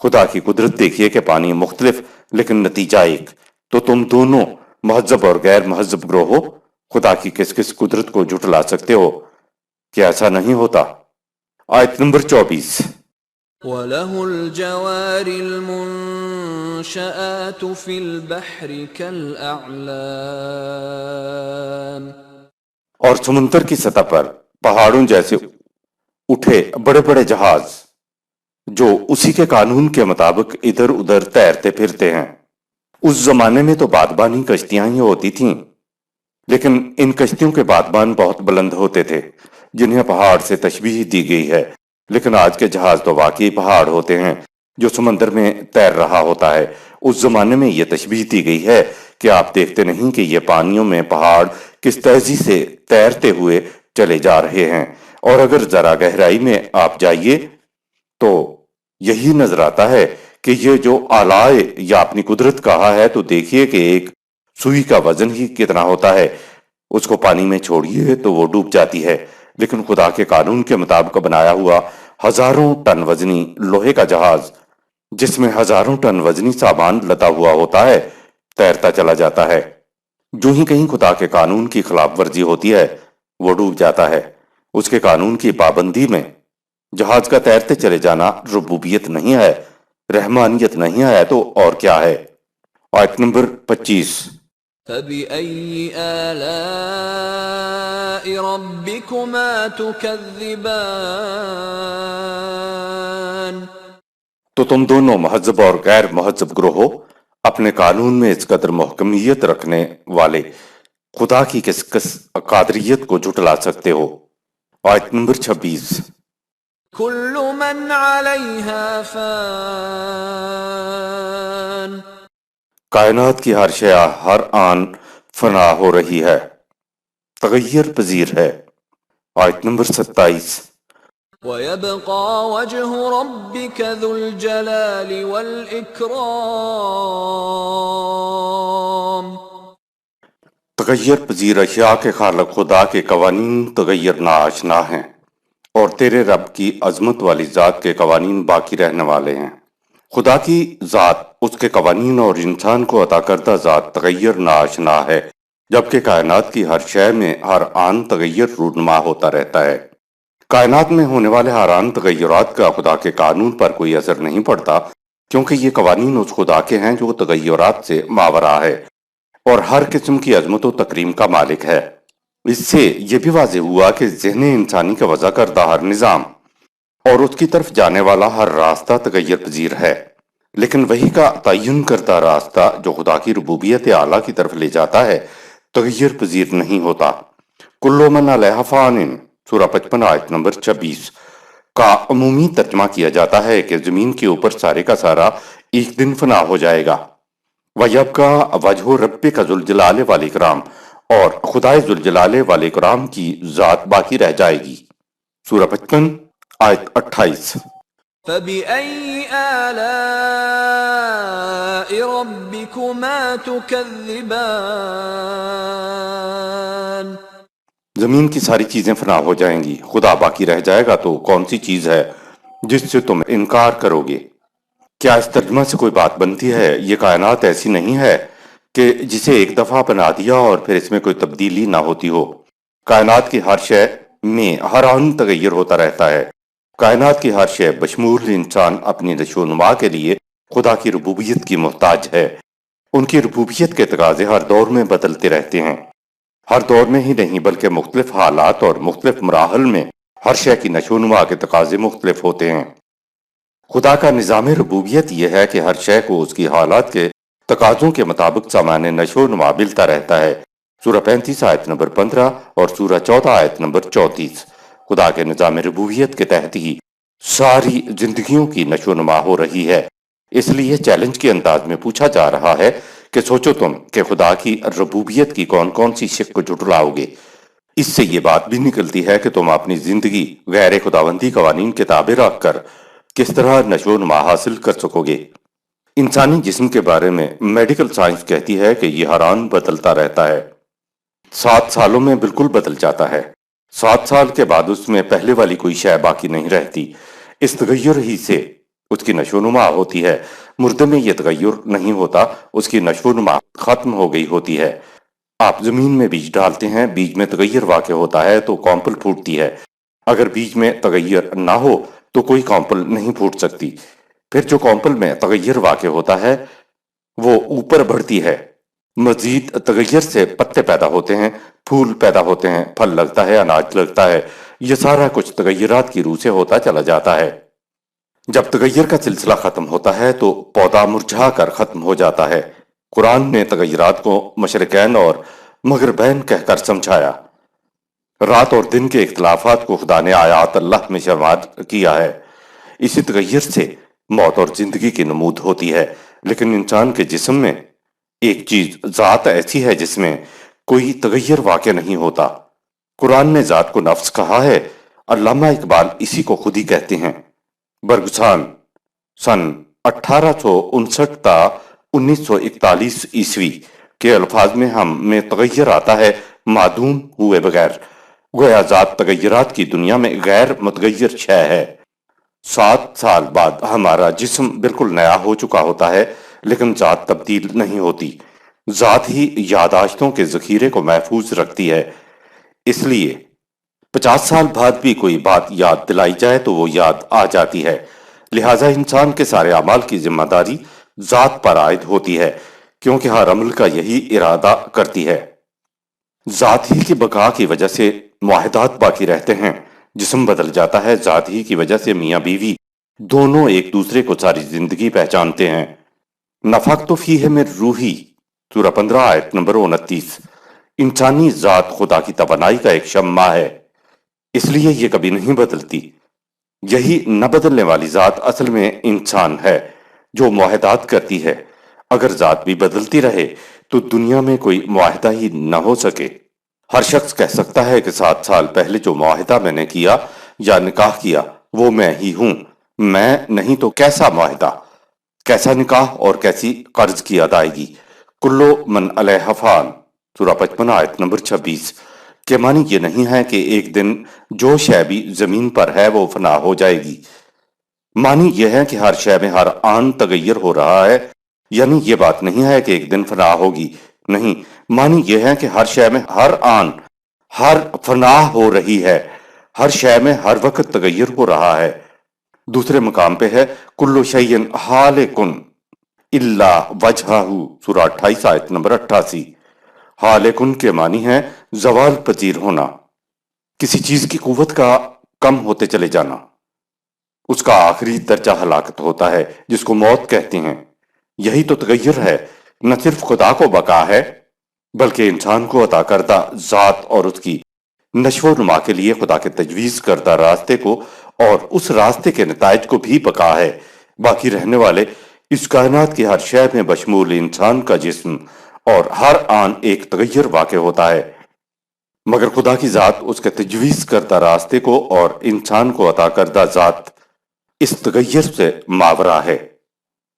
خدا کی قدرت دیکھیے کہ پانی مختلف لیکن نتیجہ ایک، تو تم دونوں مہذب اور غیر مہذب گروہ ہو، خدا کی کس کس قدرت کو جھٹلا سکتے ہو؟ کیا ایسا نہیں ہوتا؟ آیت نمبر 24۔ وَلَهُ الْجَوَارِ الْمُنشَآتُ فِي الْبَحْرِ كَالْأَعْلَامِ۔ اور سمندر کی سطح پر پہاڑوں جیسے اٹھے بڑے بڑے جہاز جو اسی کے قانون کے مطابق ادھر ادھر تیرتے پھرتے ہیں۔ اس زمانے میں تو بادبانی کشتیاں ہی ہوتی تھیں، لیکن ان کشتیوں کے بادبان بہت بلند ہوتے تھے جنہیں پہاڑ سے تشبیہ دی گئی ہے، لیکن آج کے جہاز تو واقعی پہاڑ ہوتے ہیں جو سمندر میں تیر رہا ہوتا ہے۔ اس زمانے میں یہ تشبیہ دی گئی ہے کہ آپ دیکھتے نہیں کہ یہ پانیوں میں پہاڑ کس تیزی سے تیرتے ہوئے چلے جا رہے ہیں، اور اگر ذرا گہرائی میں آپ جائیے تو یہی نظر آتا ہے کہ یہ جو آلائے یا اپنی قدرت کہا ہے تو دیکھیے کہ ایک سوئی کا وزن ہی کتنا ہوتا ہے، اس کو پانی میں چھوڑیے تو وہ ڈوب جاتی ہے، لیکن خدا کے قانون کے مطابق بنایا ہوا ہزاروں ٹن وزنی لوہے کا جہاز، جس میں ہزاروں ٹن وزنی سامان لدا ہوا ہوتا ہے، تیرتا چلا جاتا ہے۔ جو ہی کہیں خدا کے قانون کی خلاف ورزی ہوتی ہے وہ ڈوب جاتا ہے۔ اس کے قانون کی پابندی میں جہاز کا تیرتے چلے جانا ربوبیت نہیں ہے، رحمانیت نہیں ہے تو اور کیا ہے؟ آیت نمبر 25۔ فَبِأَيِّ آلَاءِ رَبِّكُمَا تُكَذِّبَانِ؟ تو تم دونوں مہذب اور غیر مہذب گروہ ہو، اپنے قانون میں اس قدر محکمیت رکھنے والے خدا کی کس قادریت کو جھٹلا سکتے ہو؟ آیت نمبر 26۔ كل من عليها فان کائنات کی ہر شے ہر آن فنا ہو رہی ہے، تغیر پذیر ہے۔ آیت نمبر 27۔ ويبقى وجه ربك ذو الجلال والإكرام تغیر پذیر اشیاء کے خالق خدا کے قوانین تغیر ناآشنا ہیں، اور تیرے رب کی عظمت والی ذات کے قوانین باقی رہنے والے ہیں۔ خدا کی ذات، اس کے قوانین اور انسان کو عطا کردہ ذات تغیر ناآشنا ہے، جبکہ کائنات کی ہر شے میں ہر آن تغیر رونما ہوتا رہتا ہے۔ کائنات میں ہونے والے ہر آن تغیرات کا خدا کے قانون پر کوئی اثر نہیں پڑتا، کیونکہ یہ قوانین اس خدا کے ہیں جو تغیرات سے ماورا ہے اور ہر قسم کی عظمت و تکریم کا مالک ہے۔ اس سے یہ بھی واضح ہوا کہ ذہن انسانی کا وضع کردہ ہر نظام اور اس کی طرف جانے والا ہر راستہ تغیر پذیر ہے، لیکن وہی کا تعین کردہ راستہ جو خدا کی ربوبیت اعلیٰ کی طرف لے جاتا ہے تغیر پذیر نہیں ہوتا۔ کل من علیہا فان، سورہ 55 آیت نمبر 26 کا عمومی ترجمہ کیا جاتا ہے کہ زمین کے اوپر سارے کا سارا ایک دن فنا ہو جائے گا۔ وَيَبْقَى وَجْهُ رَبِّكَ ذُو الْجَلَالِ وَالْإِكْرَامِ، اور خدائے ذوالجلال والاکرام کی ذات باقی رہ جائے گی۔ سورہ 55 آیت 28۔ فبأي آلاء ربكما تكذبان زمین کی ساری چیزیں فنا ہو جائیں گی، خدا باقی رہ جائے گا، تو کون سی چیز ہے جس سے تم انکار کرو گے؟ کیا اس ترجمہ سے کوئی بات بنتی ہے؟ یہ کائنات ایسی نہیں ہے کہ جسے ایک دفعہ بنا دیا اور پھر اس میں کوئی تبدیلی نہ ہوتی ہو۔ کائنات کی ہر شے میں ہر آن تغیر ہوتا رہتا ہے۔ کائنات کی ہر شے بشمول انسان اپنی نشو و نما کے لیے خدا کی ربوبیت کی محتاج ہے۔ ان کی ربوبیت کے تقاضے ہر دور میں بدلتے رہتے ہیں۔ ہر دور میں ہی نہیں بلکہ مختلف حالات اور مختلف مراحل میں ہر شے کی نشو و نما کے تقاضے مختلف ہوتے ہیں۔ خدا کا نظام ربوبیت یہ ہے کہ ہر شے کو اس کی حالات کے تقاضوں کے مطابق سامان نشو و نما ملتا رہتا ہے۔ سورہ 35 آیت نمبر 15 اور سورہ 14 آیت نمبر 34۔ خدا کے نظام ربوبیت کے تحت ہی ساری زندگیوں کی نشو و نما ہو رہی ہے۔ اس لیے چیلنج کے انداز میں پوچھا جا رہا ہے کہ سوچو تم کہ خدا کی ربوبیت کی کون کون سی شق کو جھٹلاؤ گے۔ اس سے یہ بات بھی نکلتی ہے کہ تم اپنی زندگی غیر خداوندی قوانین کے تابع رکھ کر کس طرح نشو و نما حاصل کر سکو گے۔ انسانی جسم کے بارے میں میڈیکل سائنس کہتی ہے کہ یہ ہر آن بدلتا رہتا ہے، 7 سالوں میں بالکل بدل جاتا ہے۔ 7 سال کے بعد اس میں پہلے والی کوئی شے باقی نہیں رہتی۔ اس تغیر ہی سے اس کی نشو و نما ہوتی ہے۔ مردے میں یہ تغیر نہیں ہوتا، اس کی نشو و نما ختم ہو گئی ہوتی ہے۔ آپ زمین میں بیج ڈالتے ہیں، بیج میں تغیر واقع ہوتا ہے تو کونپل پھوٹتی ہے۔ اگر بیج میں تغیر نہ ہو تو کوئی کونپل نہیں پھوٹ سکتی۔ پھر جو کونپل میں تغیر واقع ہوتا ہے وہ اوپر بڑھتی ہے۔ مزید تغیر سے پتے پیدا ہوتے ہیں، پھول پیدا ہوتے ہیں، پھل لگتا ہے، اناج لگتا ہے۔ یہ سارا کچھ تغیرات کی روح سے ہوتا چلا جاتا ہے۔ جب تغیر کا سلسلہ ختم ہوتا ہے تو پودا مرجھا کر ختم ہو جاتا ہے۔ قرآن نے تغیرات کو مشرقین اور مغربین کہہ کر سمجھایا۔ رات اور دن کے اختلافات کو خدا نے آیات اللہ میں شمار کیا ہے۔ اسی تغیر سے موت اور زندگی کی نمود ہوتی ہے، لیکن انسان کے جسم میں ایک چیز ذات ایسی ہے جس میں کوئی تغیر واقع نہیں ہوتا۔ قرآن نے ذات کو نفس کہا ہے۔ علامہ اقبال اسی کو خود ہی کہتے ہیں۔ برگسان سن 1859 تا 1941 عیسوی کے الفاظ میں ہم میں تغیر آتا ہے معدوم ہوئے بغیر، گویا ذات تغیرات کی دنیا میں غیر متغیر شے ہے۔ 7 سال بعد ہمارا جسم بالکل نیا ہو چکا ہوتا ہے، لیکن ذات تبدیل نہیں ہوتی۔ ذات ہی یاداشتوں کے ذخیرے کو محفوظ رکھتی ہے۔ اس لیے 50 سال بعد بھی کوئی بات یاد دلائی جائے تو وہ یاد آ جاتی ہے۔ لہٰذا انسان کے سارے اعمال کی ذمہ داری ذات پر عائد ہوتی ہے، کیونکہ ہر عمل کا یہی ارادہ کرتی ہے۔ ذات ہی کی بقا کی وجہ سے معاہدات باقی رہتے ہیں، جسم بدل جاتا ہے۔ ذات ہی کی وجہ سے میاں بیوی دونوں ایک دوسرے کو ساری زندگی پہچانتے ہیں۔ نفخت فیہ من روحی، سورہ 15 آیت نمبر 29۔ انسانی ذات خدا کی توانائی کا ایک شمع ہے، اس لیے یہ کبھی نہیں بدلتی۔ یہی نہ بدلنے والی ذات اصل میں انسان ہے جو معاہدات کرتی ہے۔ اگر ذات بھی بدلتی رہے تو دنیا میں کوئی معاہدہ ہی نہ ہو سکے۔ ہر شخص کہہ سکتا ہے کہ 7 سال پہلے جو معاہدہ میں نے کیا یا نکاح کیا وہ میں ہی ہوں، میں نہیں تو کیسا معاہدہ، کیسا نکاح اور کیسی قرض کی ادائیگی۔ کلو من علیہ فان، سورہ 55 آیت نمبر 26 کے معنی یہ نہیں ہے کہ ایک دن جو شے بھی زمین پر ہے وہ فنا ہو جائے گی۔ معنی یہ ہے کہ ہر شے میں ہر آن تغیر ہو رہا ہے، یعنی یہ بات نہیں ہے کہ ایک دن فنا ہوگی، نہیں، معنی یہ ہے کہ ہر شے میں ہر آن ہر فنا ہو رہی ہے، ہر شے میں ہر وقت تغیر ہو رہا ہے۔ دوسرے مقام پہ ہے کلو شیء ہالکن الا وجہہ، سورہ 28 آیت نمبر 88۔ ہالکن کے معنی ہے زوال پذیر ہونا، کسی چیز کی قوت کا کم ہوتے چلے جانا، اس کا آخری درجہ ہلاکت ہوتا ہے جس کو موت کہتے ہیں۔ یہی تو تغیر ہے، نہ صرف خدا کو بقا ہے بلکہ انسان کو عطا کردہ ذات اور اس کی نشو و نما کے لیے خدا کے تجویز کردہ راستے کو اور اس راستے کے نتائج کو بھی بقا ہے۔ باقی رہنے والے اس کائنات کی ہر شے میں بشمول انسان کا جسم اور ہر آن ایک تغیر واقع ہوتا ہے، مگر خدا کی ذات اس کے تجویز کردہ راستے کو اور انسان کو عطا کردہ ذات اس تغیر سے ماورا ہے۔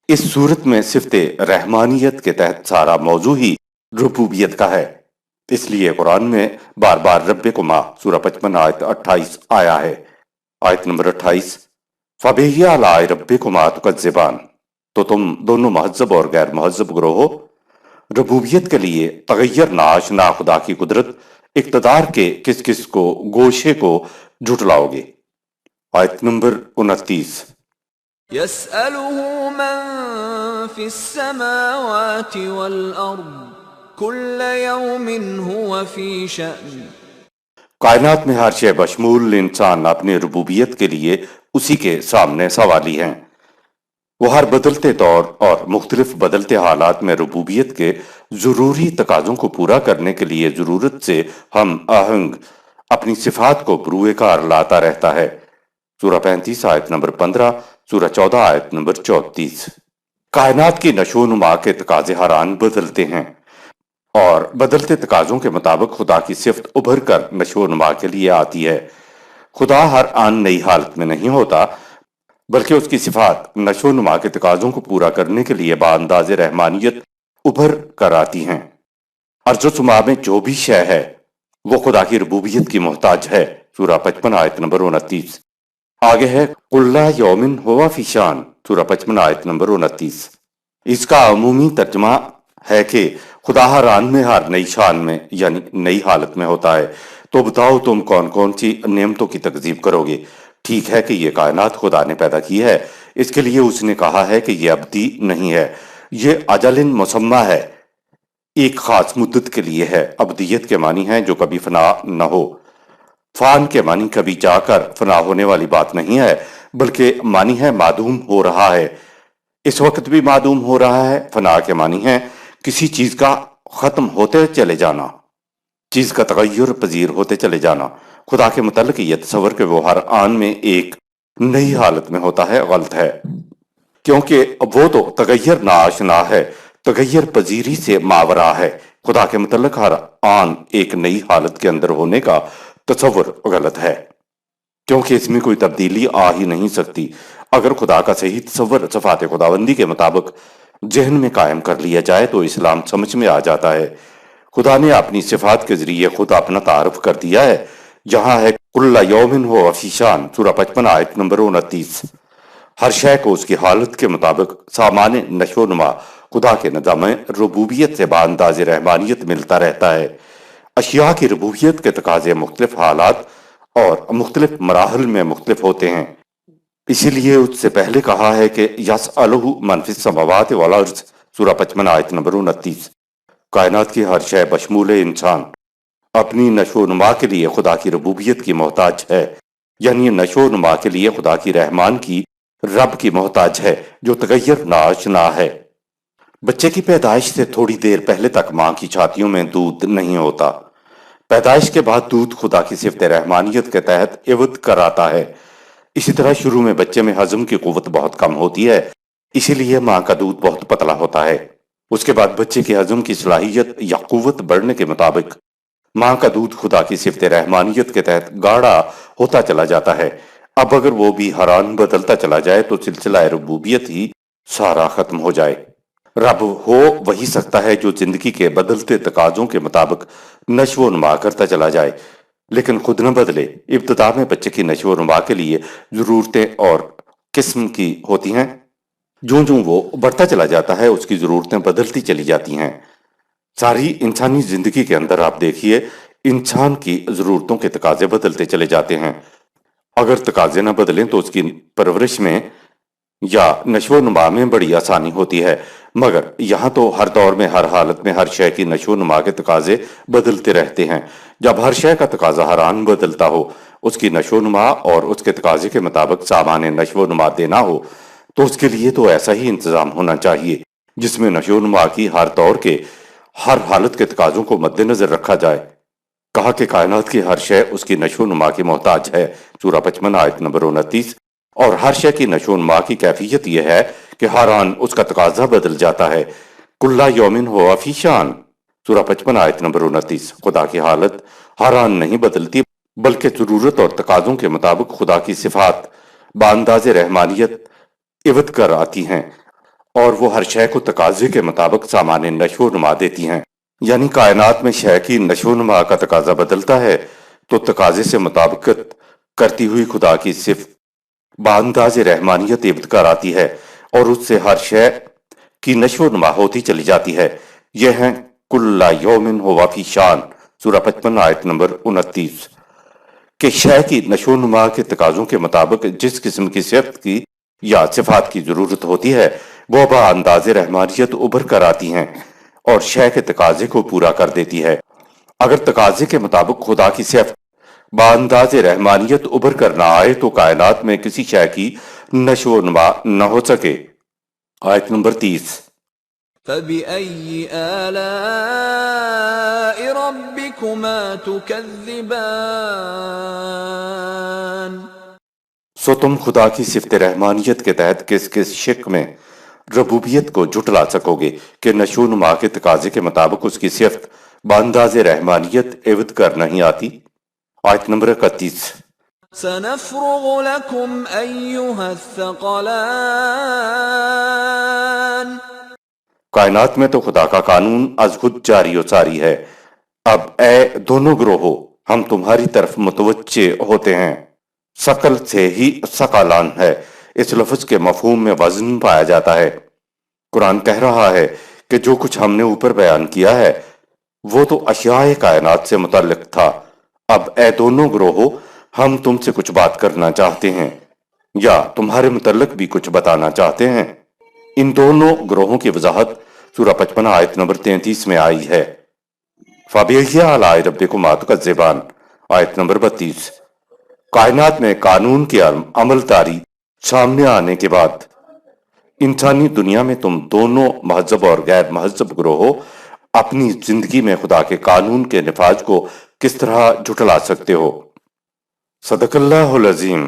اس صورت میں صفت رحمانیت کے تحت سارا موضوع ہی ربوبیت کا ہے، اس لیے قرآن میں بار بار ربکما، سورہ 55 آیت 28 آیا ہے۔ آیت نمبر 28، فَبِأَيِّ آلَاءِ رَبِّكُمَا تُكَذِّبَانِ، تو تم دونوں مہذب اور غیر مہذب گروہ ہو۔ ربوبیت کے لیے تغیر ناشنا خدا کی قدرت اقتدار کے کس کس کو گوشے کو جھٹلاؤ گے۔ آیت نمبر 29، يسأله من في السماوات والأرض كل يوم هو في شأن۔ کائنات میں ہر شے بشمول انسان اپنی ربوبیت کے لیے اسی کے سامنے سوالی ہیں۔ وہ ہر بدلتے دور اور مختلف بدلتے حالات میں ربوبیت کے ضروری تقاضوں کو پورا کرنے کے لیے ضرورت سے ہم آہنگ اپنی صفات کو بروئے کار لاتا رہتا ہے۔ سورہ 35 آیت نمبر 15، سورہ 14 آیت نمبر 34۔ کائنات کی نشو و نما کے تقاضے ہر آن بدلتے ہیں اور بدلتے تقاضوں کے مطابق خدا کی صفت ابھر کر نشو و نما کے لیے آتی ہے۔ خدا ہر آن نئی حالت میں نہیں ہوتا بلکہ اس کی صفات نشو و نما کے تقاضوں کو پورا کرنے کے لیے بانداز رحمانیت ابھر کر آتی ہیں۔ ارض و سما میں جو بھی شے ہے وہ خدا کی ربوبیت کی محتاج ہے، سورہ 55 آیت نمبر 29۔ آگے ہے قُلْ لَا يَوْمٍ هُوَ فِي شَأْنٍ، سورہ 55 آیت نمبر 29۔ اس کا عمومی ترجمہ ہے کہ خدا ہر آن میں ہر نئی شان میں یعنی نئی حالت میں ہوتا ہے۔ تو بتاؤ تم کون کون سی نعمتوں کی تکذیب کرو گے؟ ٹھیک ہے کہ یہ کائنات خدا نے پیدا کی ہے، اس کے لیے اس نے کہا ہے کہ یہ ابدی نہیں ہے، یہ اجل مسمى ہے، ایک خاص مدت کے لیے ہے۔ ابدیت کے معنی ہے جو کبھی فنا نہ ہو، فان کے معنی کبھی جا کر فنا ہونے والی بات نہیں ہے بلکہ معنی ہے معدوم ہو رہا ہے، اس وقت بھی معدوم ہو رہا ہے۔ فنا کے معنی ہے کسی چیز کا ختم ہوتے چلے جانا، چیز کا تغیر پذیر ہوتے چلے جانا۔ خدا کے متعلق یہ تصور کہ وہ ہر آن میں ایک نئی حالت میں ہوتا ہے غلط ہے، کیونکہ وہ تو تغیر ناشنا ہے، تغیر پذیری سے ماورا ہے۔ خدا کے متعلق ہر آن ایک نئی حالت کے اندر ہونے کا تصور غلط ہے، کیونکہ اس میں کوئی تبدیلی آ ہی نہیں سکتی۔ اگر خدا کا صحیح تصور صفات خداوندی کے مطابق ذہن میں قائم کر لیا جائے تو اسلام سمجھ میں آ جاتا ہے۔ خدا نے اپنی صفات کے ذریعے خود اپنا تعارف کر دیا ہے، جہاں ہے کل یوم ہو فی شان، سورہ 55 آیت نمبر 29۔ ہر شے کو اس کی حالت کے مطابق سامان نشو و نما خدا کے نظام ربوبیت سے بانداز رحمانیت ملتا رہتا ہے۔ اشیاء کی ربوبیت کے تقاضے مختلف حالات اور مختلف مراحل میں مختلف ہوتے ہیں، اسی لیے اس سے پہلے کہا ہے کہ یسألہ من فی السماوات والارض، سورہ 55 آیت نمبر 29۔ کائنات کی ہر شے بشمول انسان اپنی نشو و نما کے لیے خدا کی ربوبیت کی محتاج ہے، یعنی نشو و نما کے لیے خدا کی رحمان کی رب کی محتاج ہے جو تغیر ناشنا ہے۔ بچے کی پیدائش سے تھوڑی دیر پہلے تک ماں کی چھاتیوں میں دودھ نہیں ہوتا، پیدائش کے بعد دودھ خدا کی صفت رحمانیت کے تحت عوض کراتا ہے۔ اسی طرح شروع میں بچے میں ہضم کی قوت بہت کم ہوتی ہے، اسی لیے ماں کا دودھ بہت پتلا ہوتا ہے۔ اس کے بعد بچے کی ہضم کی صلاحیت یا قوت بڑھنے کے مطابق ماں کا دودھ خدا کی صفت رحمانیت کے تحت گاڑھا ہوتا چلا جاتا ہے۔ اب اگر وہ بھی حران بدلتا چلا جائے تو سلسلہ ربوبیت ہی سارا ختم ہو جائے۔ رب ہو وہی سکتا ہے جو زندگی کے بدلتے تقاضوں کے مطابق نشو و نما کرتا چلا جائے، لیکن خود نہ بدلے۔ ابتدا میں بچے کی نشو و نما کے لیے ضرورتیں اور قسم کی ہوتی ہیں، جوں جوں وہ بڑھتا چلا جاتا ہے اس کی ضرورتیں بدلتی چلی جاتی ہیں۔ ساری انسانی زندگی کے اندر آپ دیکھیے انسان کی ضرورتوں کے تقاضے بدلتے چلے جاتے ہیں۔ اگر تقاضے نہ بدلیں تو اس کی پرورش میں یا نشو و نما میں بڑی آسانی ہوتی ہے، مگر یہاں تو ہر دور میں ہر حالت میں ہر شے کی نشو و نما کے تقاضے بدلتے رہتے ہیں۔ جب ہر شے کا تقاضا حران بدلتا ہو، اس کی نشو و نما اور اس کے تقاضے کے مطابق سامان نشو و نما دینا ہو، تو اس کے لیے تو ایسا ہی انتظام ہونا چاہیے جس میں نشو و نما کی ہر دور کے ہر حالت کے تقاضوں کو مد نظر رکھا جائے۔ کہا کہ کائنات کی ہر شے اس کی نشو و نما کی محتاج ہے، سورہ 55 آیت نمبر 29، اور ہر شے کی نشو و نما کی کیفیت یہ ہے کہ ہر آن اس کا تقاضا بدل جاتا ہے۔ کل یومن ہوا فی شان، سورہ 55 آیت نمبر 29۔ خدا کی حالت ہر آن نہیں بدلتی، بلکہ ضرورت اور تقاضوں کے مطابق خدا کی صفات بانداز رحمانیت عوض کر آتی ہیں، اور وہ ہر شے کو تقاضے کے مطابق سامان نشو و نما دیتی ہیں۔ یعنی کائنات میں شے کی نشو و نما کا تقاضا بدلتا ہے تو تقاضے سے مطابقت کرتی ہوئی خدا کی صفت بانداز رحمانیت عوض کر آتی ہے، اور اس سے ہر شے کی نشو و نما ہوتی چلی جاتی ہے۔ یہ ہیں کل یومن ہوا فی شان، سورہ 55 آیت نمبر 29، کہ شے کی نشو و نما کے تقاضوں کے مطابق جس قسم کی صفت کی یا صفات کی ضرورت ہوتی ہے وہ بانداز رحمانیت ابھر کر آتی ہیں اور شے کے تقاضے کو پورا کر دیتی ہے۔ اگر تقاضے کے مطابق خدا کی صفت بانداز رحمانیت ابھر کر نہ آئے تو کائنات میں کسی شے کی نشو و نما نہ ہو سکے۔ آیت نمبر 30۔ فَبِأَيِّ آلَاءِ رَبِّكُمَا تُكَذِّبَانِ، سو تم خدا کی صفت رحمانیت کے تحت کس کس شک میں ربوبیت کو جھٹلا سکو گے کہ نشو و نما کے تقاضے کے مطابق اس کی صفت بانداز رحمانیت عوض کر نہیں آتی۔ آیت نمبر 31۔ سَنَفْرُغُ لَكُمْ أَيُّهَ الثَّقَلَانِ، کائنات میں تو خدا کا قانون از خود جاری و ساری ہے۔ اب اے دونوں گروہو ہم تمہاری طرف متوجہ ہوتے ہیں۔ ثقل سے ہی ثقلان ہے، اس لفظ کے مفہوم میں وزن پایا جاتا ہے۔ قرآن کہہ رہا ہے کہ جو کچھ ہم نے اوپر بیان کیا ہے وہ تو اشیاء کائنات سے متعلق تھا۔ اب اے دونوں گروہو ہم تم سے کچھ بات کرنا چاہتے ہیں یا تمہارے متعلق بھی کچھ بتانا چاہتے ہیں۔ ان دونوں گروہوں کی وضاحت سورہ 55 آیت نمبر 33 میں آئی ہے۔ فَبِأَيِّ آلَاءِ رَبِّكُمَا تُكَذِّبَانِ، آیت نمبر 32۔ کائنات میں قانون کی عمل داری سامنے آنے کے بعد انسانی دنیا میں تم دونوں مہذب اور غیر مہذب گروہوں اپنی زندگی میں خدا کے قانون کے نفاذ کو کس طرح جھٹلا سکتے ہو؟ صدق اللہ العظیم۔